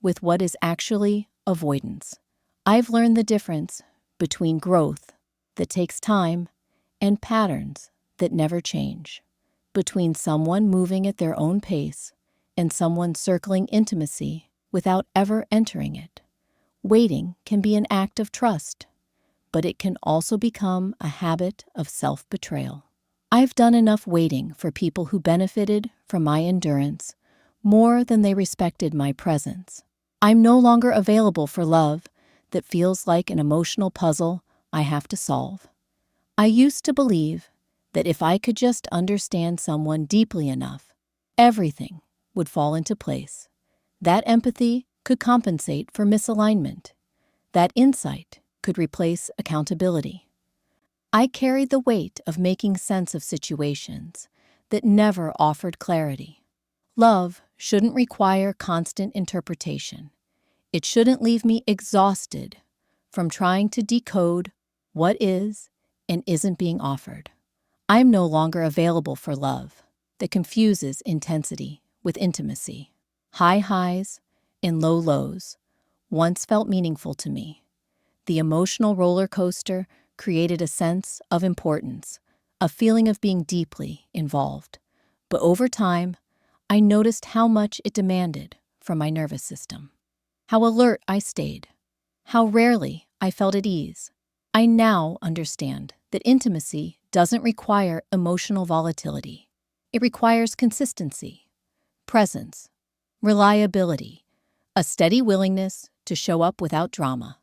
with what is actually avoidance. I've learned the difference between growth that takes time and patterns that never change, between someone moving at their own pace and someone circling intimacy without ever entering it. Waiting can be an act of trust, but it can also become a habit of self-betrayal. I've done enough waiting for people who benefited from my endurance more than they respected my presence. I'm no longer available for love that feels like an emotional puzzle I have to solve. I used to believe that if I could just understand someone deeply enough, everything would fall into place. That empathy could compensate for misalignment. That insight could replace accountability. I carried the weight of making sense of situations that never offered clarity. Love shouldn't require constant interpretation. It shouldn't leave me exhausted from trying to decode what is and isn't being offered. I'm no longer available for love that confuses intensity with intimacy, high highs in low lows, once felt meaningful to me. The emotional roller coaster created a sense of importance, a feeling of being deeply involved. But over time, I noticed how much it demanded from my nervous system, how alert I stayed, how rarely I felt at ease. I now understand that intimacy doesn't require emotional volatility. It requires consistency, presence, reliability, a steady willingness to show up without drama.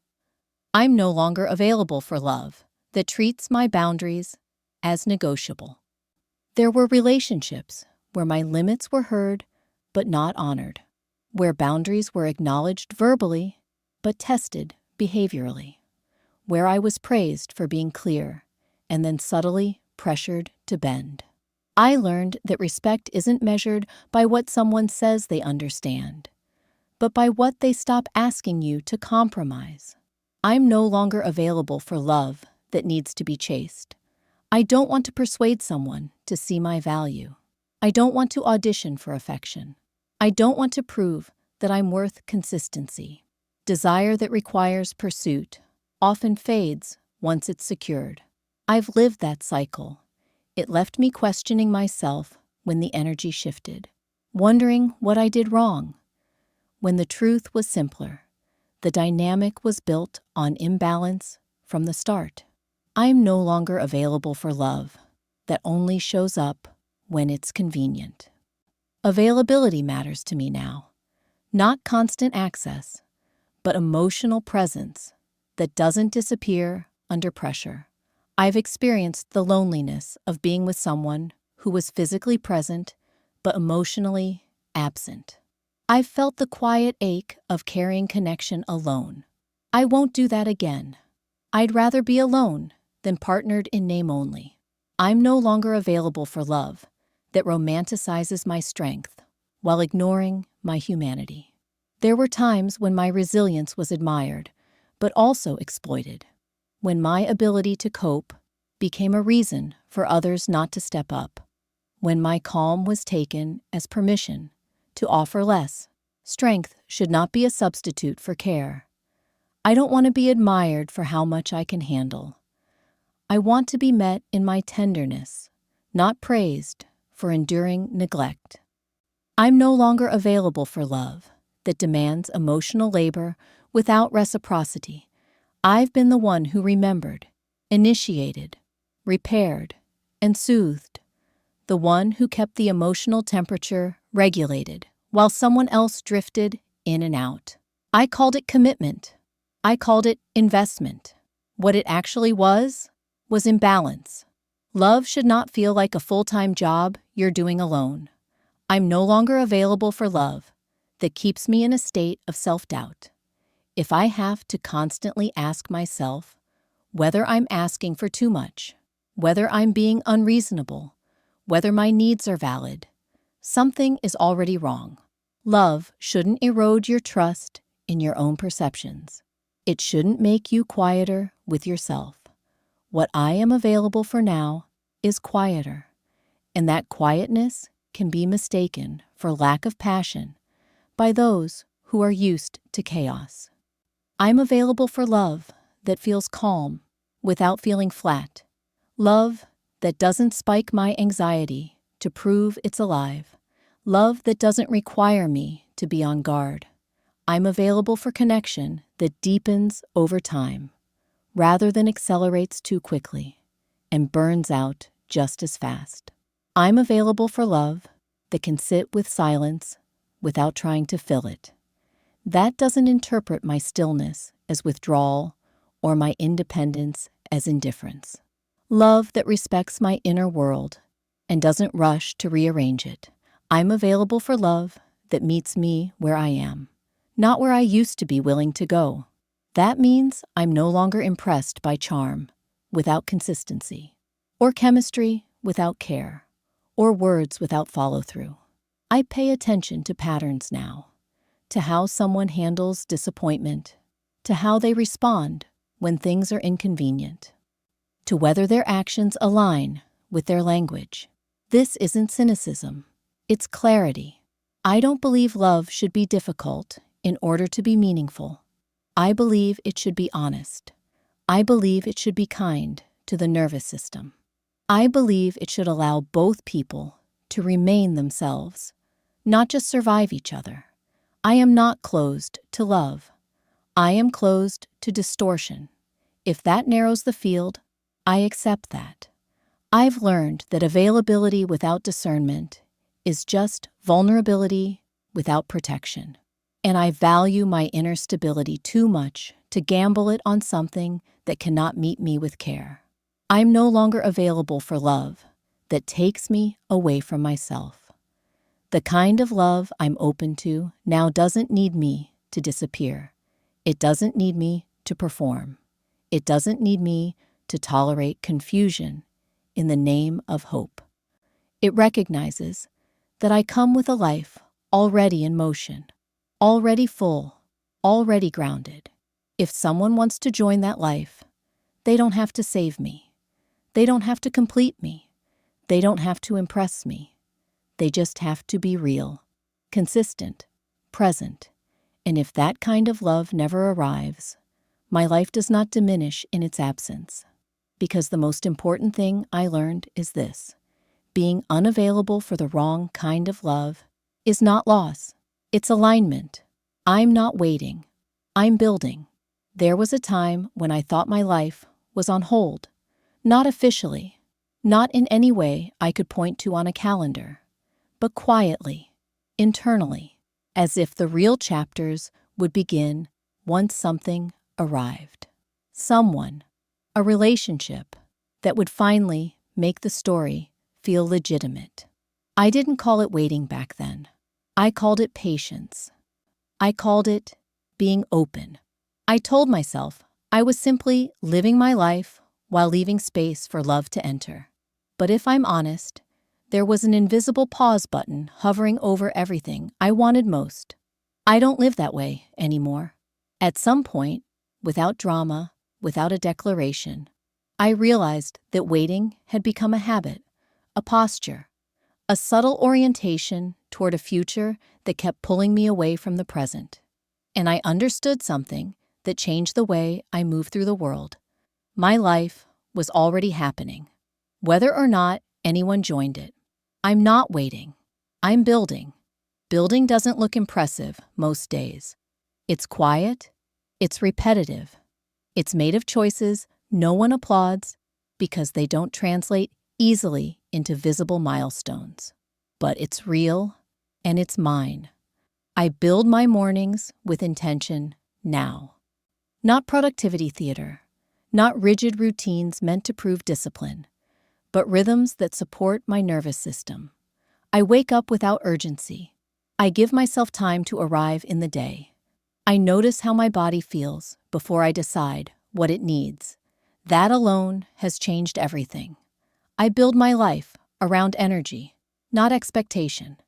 I'm no longer available for love that treats my boundaries as negotiable. There were relationships where my limits were heard but not honored, where boundaries were acknowledged verbally but tested behaviorally, where I was praised for being clear and then subtly pressured to bend. I learned that respect isn't measured by what someone says they understand, but by what they stop asking you to compromise. I'm no longer available for love that needs to be chased. I don't want to persuade someone to see my value. I don't want to audition for affection. I don't want to prove that I'm worth consistency. Desire that requires pursuit often fades once it's secured. I've lived that cycle. It left me questioning myself when the energy shifted, wondering what I did wrong, when the truth was simpler. The dynamic was built on imbalance from the start. I'm no longer available for love that only shows up when it's convenient. Availability matters to me now, not constant access, but emotional presence that doesn't disappear under pressure. I've experienced the loneliness of being with someone who was physically present but emotionally absent. I've felt the quiet ache of carrying connection alone. I won't do that again. I'd rather be alone than partnered in name only. I'm no longer available for love that romanticizes my strength while ignoring my humanity. There were times when my resilience was admired, but also exploited, when my ability to cope became a reason for others not to step up, when my calm was taken as permission to offer less. Strength should not be a substitute for care. I don't want to be admired for how much I can handle. I want to be met in my tenderness, not praised for enduring neglect. I'm no longer available for love that demands emotional labor without reciprocity. I've been the one who remembered, initiated, repaired, and soothed, the one who kept the emotional temperature regulated while someone else drifted in and out. I called it commitment. I called it investment. What it actually was imbalance. Love should not feel like a full-time job you're doing alone. I'm no longer available for love that keeps me in a state of self-doubt. If I have to constantly ask myself whether I'm asking for too much, whether I'm being unreasonable, whether my needs are valid, something is already wrong. Love shouldn't erode your trust in your own perceptions. It shouldn't make you quieter with yourself. What I am available for now is quieter, and that quietness can be mistaken for lack of passion by those who are used to chaos. I'm available for love that feels calm without feeling flat, love that doesn't spike my anxiety to prove it's alive, love that doesn't require me to be on guard. I'm available for connection that deepens over time, rather than accelerates too quickly and burns out just as fast. I'm available for love that can sit with silence without trying to fill it. That doesn't interpret my stillness as withdrawal or my independence as indifference. Love that respects my inner world and doesn't rush to rearrange it. I'm available for love that meets me where I am, not where I used to be willing to go. That means I'm no longer impressed by charm without consistency, or chemistry without care, or words without follow-through. I pay attention to patterns now, to how someone handles disappointment, to how they respond when things are inconvenient, to whether their actions align with their language. This isn't cynicism, it's clarity. I don't believe love should be difficult in order to be meaningful. I believe it should be honest. I believe it should be kind to the nervous system. I believe it should allow both people to remain themselves, not just survive each other. I am not closed to love. I am closed to distortion. If that narrows the field, I accept that. I've learned that availability without discernment is just vulnerability without protection. And I value my inner stability too much to gamble it on something that cannot meet me with care. I'm no longer available for love that takes me away from myself. The kind of love I'm open to now doesn't need me to disappear. It doesn't need me to perform. It doesn't need me to tolerate confusion in the name of hope. It recognizes that I come with a life already in motion, already full, already grounded. If someone wants to join that life, they don't have to save me. They don't have to complete me. They don't have to impress me. They just have to be real, consistent, present. And if that kind of love never arrives, my life does not diminish in its absence. Because the most important thing I learned is this: being unavailable for the wrong kind of love is not loss, it's alignment. I'm not waiting, I'm building. There was a time when I thought my life was on hold, not officially, not in any way I could point to on a calendar, but quietly, internally, as if the real chapters would begin once something arrived. Someone, a relationship that would finally make the story feel legitimate. I didn't call it waiting back then. I called it patience. I called it being open. I told myself I was simply living my life while leaving space for love to enter. But if I'm honest, there was an invisible pause button hovering over everything I wanted most. I don't live that way anymore. At some point, without drama, without a declaration, I realized that waiting had become a habit, a posture, a subtle orientation toward a future that kept pulling me away from the present. And I understood something that changed the way I moved through the world. My life was already happening, whether or not anyone joined it. I'm not waiting. I'm building. Building doesn't look impressive most days. It's quiet. It's repetitive. It's made of choices no one applauds because they don't translate easily into visible milestones. But it's real and it's mine. I build my mornings with intention now. Not productivity theater, not rigid routines meant to prove discipline, but rhythms that support my nervous system. I wake up without urgency. I give myself time to arrive in the day. I notice how my body feels before I decide what it needs. That alone has changed everything. I build my life around energy, not expectation.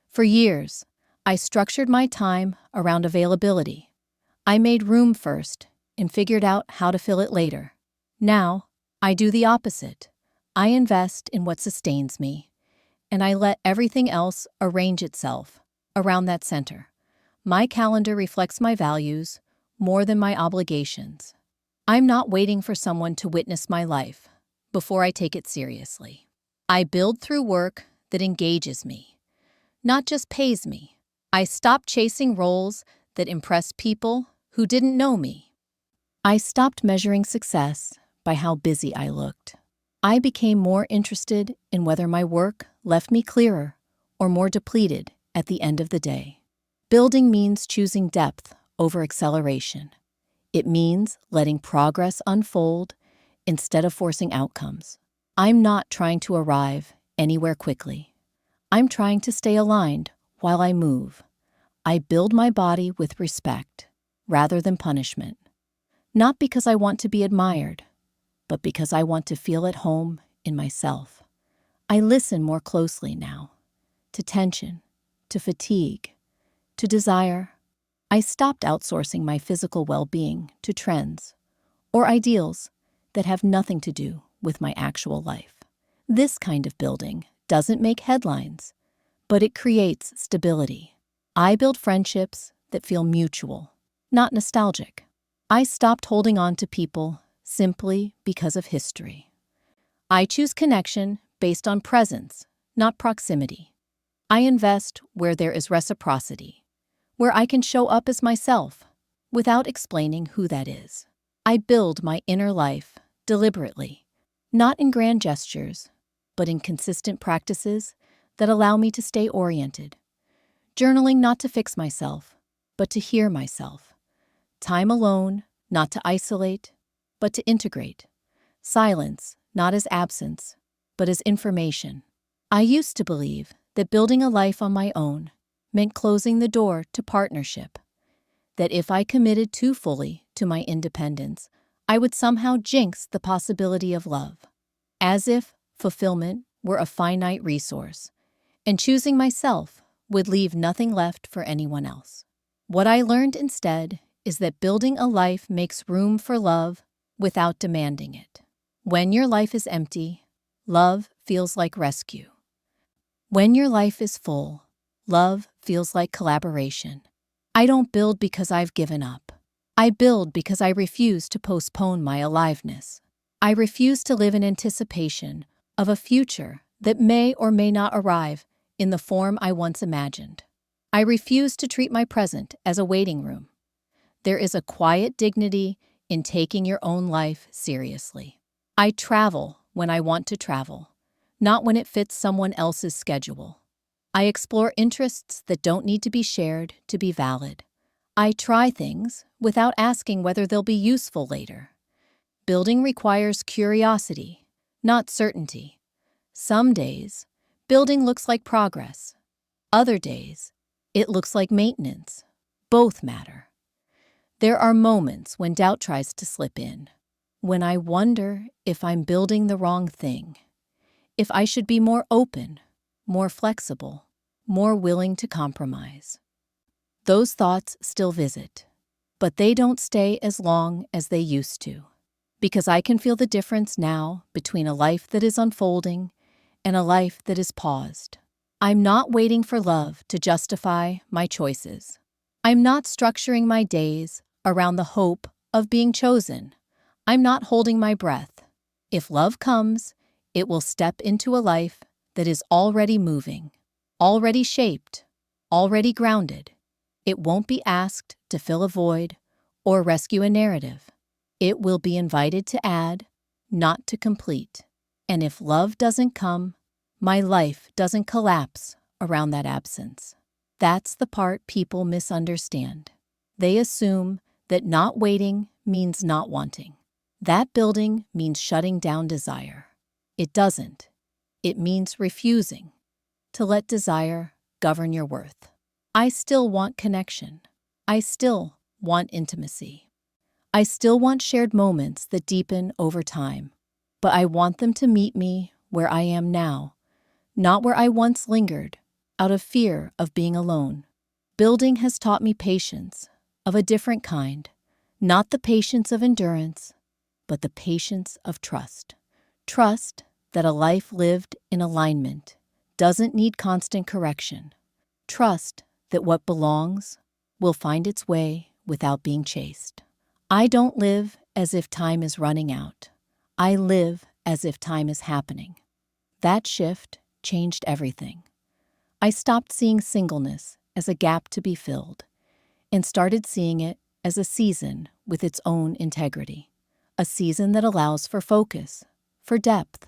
For years, I structured my time around availability. I made room first and figured out how to fill it later. Now, I do the opposite. I invest in what sustains me, and I let everything else arrange itself around that center. My calendar reflects my values more than my obligations. I'm not waiting for someone to witness my life before I take it seriously. I build through work that engages me, not just pays me. I stopped chasing roles that impressed people who didn't know me. I stopped measuring success by how busy I looked. I became more interested in whether my work left me clearer or more depleted at the end of the day. Building means choosing depth over acceleration. It means letting progress unfold instead of forcing outcomes. I'm not trying to arrive anywhere quickly. I'm trying to stay aligned while I move. I build my body with respect rather than punishment. Not because I want to be admired, but because I want to feel at home in myself. I listen more closely now, to tension, to fatigue, to desire. I stopped outsourcing my physical well-being to trends or ideals that have nothing to do with my actual life. This kind of building doesn't make headlines, but it creates stability. I build friendships that feel mutual, not nostalgic. I stopped holding on to people simply because of history. I choose connection based on presence, not proximity. I invest where there is reciprocity, where I can show up as myself without explaining who that is. I build my inner life deliberately, not in grand gestures, but in consistent practices that allow me to stay oriented. Journaling not to fix myself, but to hear myself. Time alone, not to isolate, but to integrate. Silence, not as absence, but as information. I used to believe that building a life on my own meant closing the door to partnership, that if I committed too fully to my independence, I would somehow jinx the possibility of love, as if fulfillment were a finite resource, and choosing myself would leave nothing left for anyone else. What I learned instead is that building a life makes room for love without demanding it. When your life is empty, love feels like rescue. When your life is full, love feels like collaboration. I don't build because I've given up. I build because I refuse to postpone my aliveness. I refuse to live in anticipation of a future that may or may not arrive in the form I once imagined. I refuse to treat my present as a waiting room. There is a quiet dignity in taking your own life seriously. I travel when I want to travel, not when it fits someone else's schedule. I explore interests that don't need to be shared to be valid. I try things without asking whether they'll be useful later. Building requires curiosity, not certainty. Some days, building looks like progress. Other days, it looks like maintenance. Both matter. There are moments when doubt tries to slip in, when I wonder if I'm building the wrong thing, if I should be more open, more flexible, more willing to compromise. Those thoughts still visit, but they don't stay as long as they used to, because I can feel the difference now between a life that is unfolding and a life that is paused. I'm not waiting for love to justify my choices. I'm not structuring my days around the hope of being chosen. I'm not holding my breath. If love comes, it will step into a life that is already moving, already shaped, already grounded. It won't be asked to fill a void or rescue a narrative. It will be invited to add, not to complete. And if love doesn't come, my life doesn't collapse around that absence. That's the part people misunderstand. They assume that not waiting means not wanting. That building means shutting down desire. It doesn't. It means refusing to let desire govern your worth. I still want connection. I still want intimacy. I still want shared moments that deepen over time. But I want them to meet me where I am now, not where I once lingered, out of fear of being alone. Building has taught me patience, of a different kind, not the patience of endurance, but the patience of trust. Trust that a life lived in alignment doesn't need constant correction. Trust that what belongs will find its way without being chased. I don't live as if time is running out. I live as if time is happening. That shift changed everything. I stopped seeing singleness as a gap to be filled and started seeing it as a season with its own integrity, a season that allows for focus, for depth,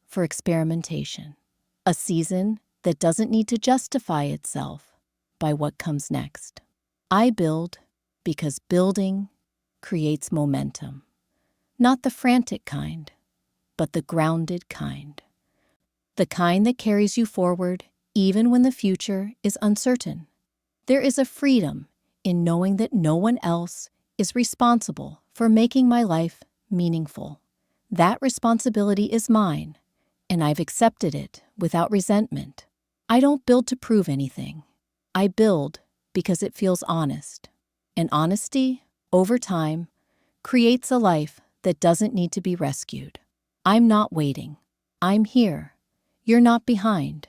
for experimentation, a season that doesn't need to justify itself by what comes next. I build because building creates momentum, not the frantic kind, but the grounded kind, the kind that carries you forward even when the future is uncertain. There is a freedom in knowing that no one else is responsible for making my life meaningful. That responsibility is mine, and I've accepted it without resentment. I don't build to prove anything. I build because it feels honest. And honesty, over time, creates a life that doesn't need to be rescued. I'm not waiting. I'm here. You're not behind.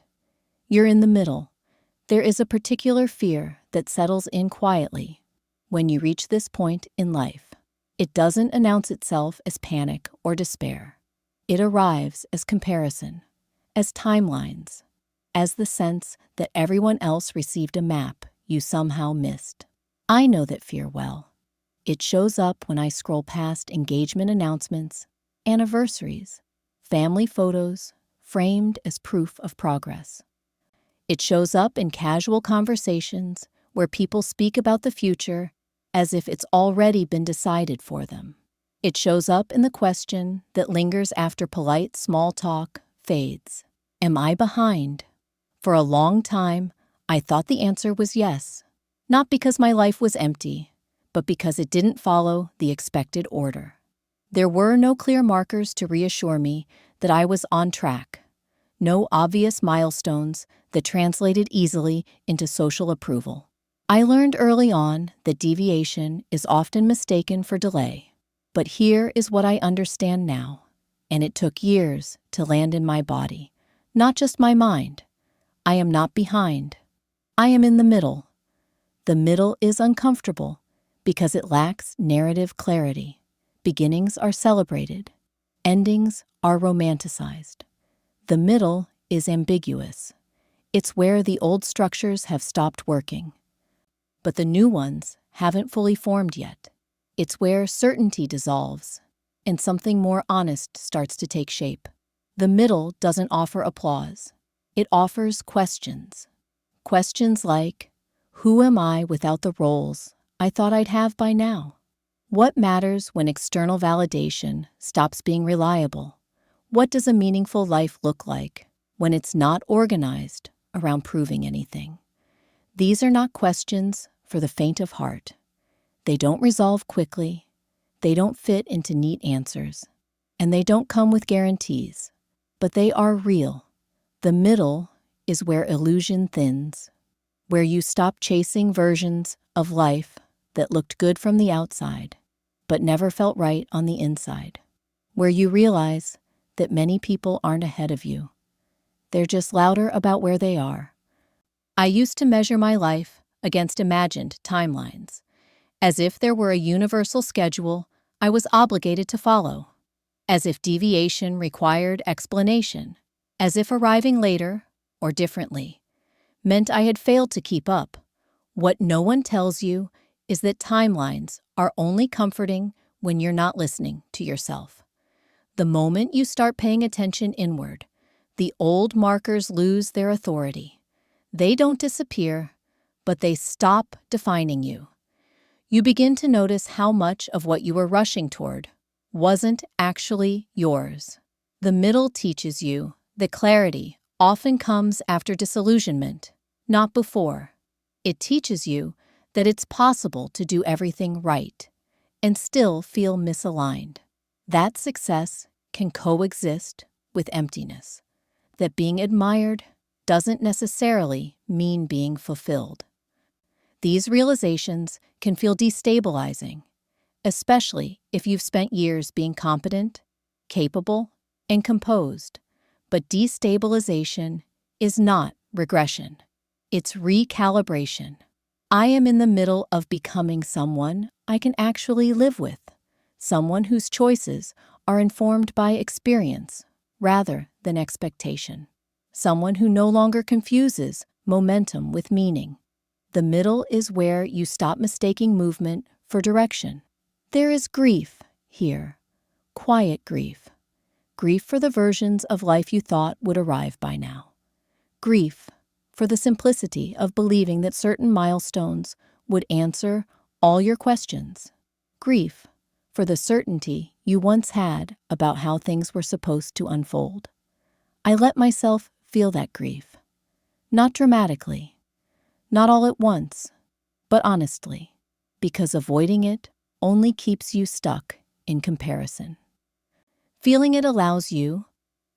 You're in the middle. There is a particular fear that settles in quietly when you reach this point in life. It doesn't announce itself as panic or despair. It arrives as comparison, as timelines, as the sense that everyone else received a map you somehow missed. I know that fear well. It shows up when I scroll past engagement announcements, anniversaries, family photos framed as proof of progress. It shows up in casual conversations where people speak about the future as if it's already been decided for them. It shows up in the question that lingers after polite small talk fades. Am I behind? For a long time, I thought the answer was yes, not because my life was empty, but because it didn't follow the expected order. There were no clear markers to reassure me that I was on track, no obvious milestones that translated easily into social approval. I learned early on that deviation is often mistaken for delay. But here is what I understand now, and it took years to land in my body, not just my mind. I am not behind. I am in the middle. The middle is uncomfortable because it lacks narrative clarity. Beginnings are celebrated. Endings are romanticized. The middle is ambiguous. It's where the old structures have stopped working, but the new ones haven't fully formed yet. It's where certainty dissolves and something more honest starts to take shape. The middle doesn't offer applause. It offers questions. Questions like, who am I without the roles I thought I'd have by now? What matters when external validation stops being reliable? What does a meaningful life look like when it's not organized around proving anything? These are not questions for the faint of heart. They don't resolve quickly, they don't fit into neat answers, and they don't come with guarantees, but they are real. The middle is where illusion thins, where you stop chasing versions of life that looked good from the outside, but never felt right on the inside, where you realize that many people aren't ahead of you. They're just louder about where they are. I used to measure my life against imagined timelines, as if there were a universal schedule I was obligated to follow, as if deviation required explanation, as if arriving later, or differently, meant I had failed to keep up. What no one tells you is that timelines are only comforting when you're not listening to yourself. The moment you start paying attention inward, the old markers lose their authority. They don't disappear, but they stop defining you. You begin to notice how much of what you were rushing toward wasn't actually yours. The middle teaches you that clarity often comes after disillusionment, not before. It teaches you that it's possible to do everything right and still feel misaligned. That success can coexist with emptiness. That being admired doesn't necessarily mean being fulfilled. These realizations can feel destabilizing, especially if you've spent years being competent, capable, and composed. But destabilization is not regression. It's recalibration. I am in the middle of becoming someone I can actually live with, someone whose choices are informed by experience rather than expectation, someone who no longer confuses momentum with meaning. The middle is where you stop mistaking movement for direction. There is grief here, quiet grief. Grief for the versions of life you thought would arrive by now. Grief for the simplicity of believing that certain milestones would answer all your questions. Grief for the certainty you once had about how things were supposed to unfold. I let myself feel that grief. Not dramatically, not all at once, but honestly, because avoiding it only keeps you stuck in comparison. Feeling it allows you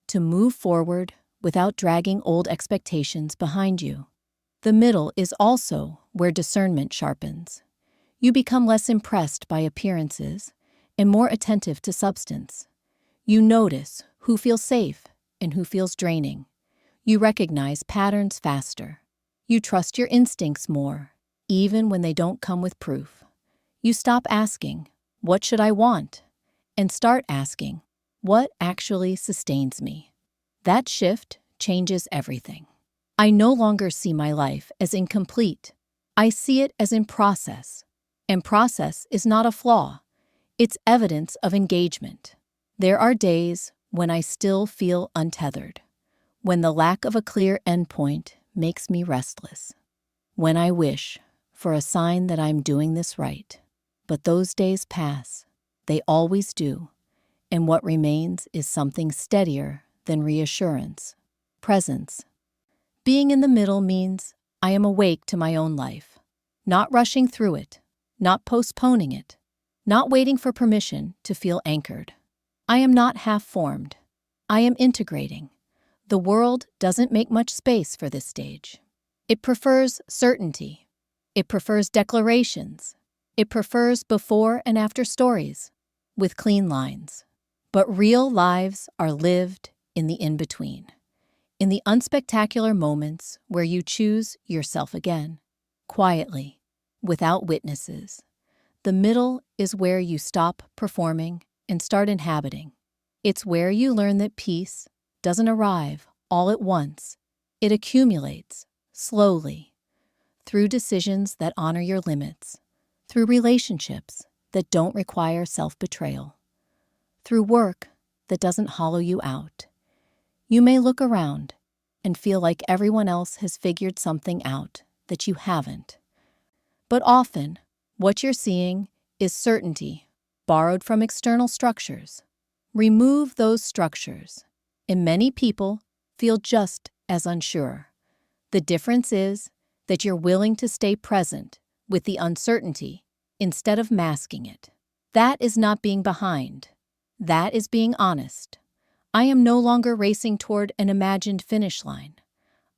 to move forward without dragging old expectations behind you. The middle is also where discernment sharpens. You become less impressed by appearances and more attentive to substance. You notice who feels safe and who feels draining. You recognize patterns faster. You trust your instincts more, even when they don't come with proof. You stop asking, "What should I want?" and start asking, "What actually sustains me?" That shift changes everything. I no longer see my life as incomplete. I see it as in process. And process is not a flaw. It's evidence of engagement. There are days when I still feel untethered, when the lack of a clear endpoint makes me restless, when I wish for a sign that I'm doing this right. But those days pass. They always do. And what remains is something steadier than reassurance: presence. Being in the middle means I am awake to my own life, not rushing through it, not postponing it, not waiting for permission to feel anchored. I am not half-formed. I am integrating. The world doesn't make much space for this stage. It prefers certainty. It prefers declarations. It prefers before and after stories with clean lines. But real lives are lived in the in-between, in the unspectacular moments where you choose yourself again, quietly, without witnesses. The middle is where you stop performing and start inhabiting. It's where you learn that peace doesn't arrive all at once. It accumulates, slowly, through decisions that honor your limits, through relationships that don't require self-betrayal, through work that doesn't hollow you out. You may look around and feel like everyone else has figured something out that you haven't. But often, what you're seeing is certainty borrowed from external structures. Remove those structures, and many people feel just as unsure. The difference is that you're willing to stay present with the uncertainty instead of masking it. That is not being behind. That is being honest. I am no longer racing toward an imagined finish line.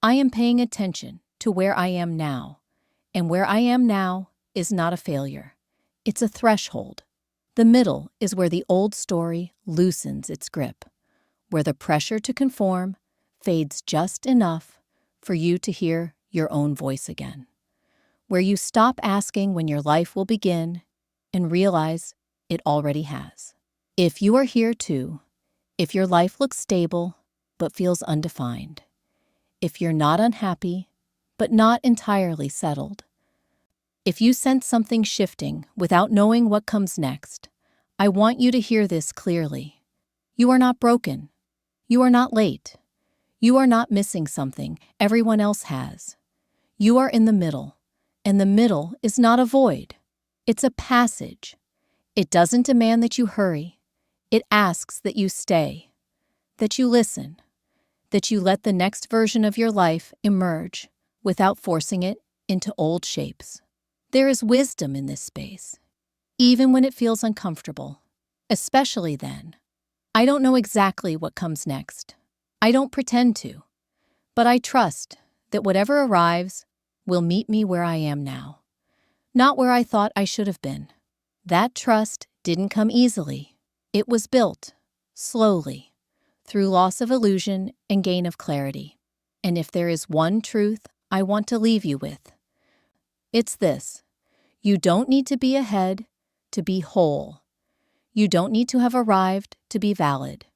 I am paying attention to where I am now. And where I am now is not a failure. It's a threshold. The middle is where the old story loosens its grip, where the pressure to conform fades just enough for you to hear your own voice again, where you stop asking when your life will begin and realize it already has. If you are here too, if your life looks stable but feels undefined, if you're not unhappy but not entirely settled, if you sense something shifting without knowing what comes next, I want you to hear this clearly. You are not broken. You are not late. You are not missing something everyone else has. You are in the middle, and the middle is not a void. It's a passage. It doesn't demand that you hurry. It asks that you stay, that you listen, that you let the next version of your life emerge without forcing it into old shapes. There is wisdom in this space, even when it feels uncomfortable, especially then. I don't know exactly what comes next. I don't pretend to, but I trust that whatever arrives will meet me where I am now, not where I thought I should have been. That trust didn't come easily. It was built, slowly, through loss of illusion and gain of clarity. And if there is one truth I want to leave you with, it's this: you don't need to be ahead to be whole. You don't need to have arrived to be valid.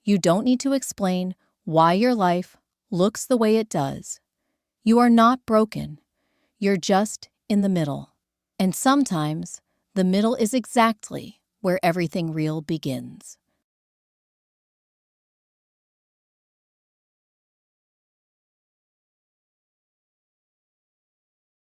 You don't need to explain why your life looks the way it does. You are not broken. You're just in the middle. And sometimes the middle is exactly where everything real begins.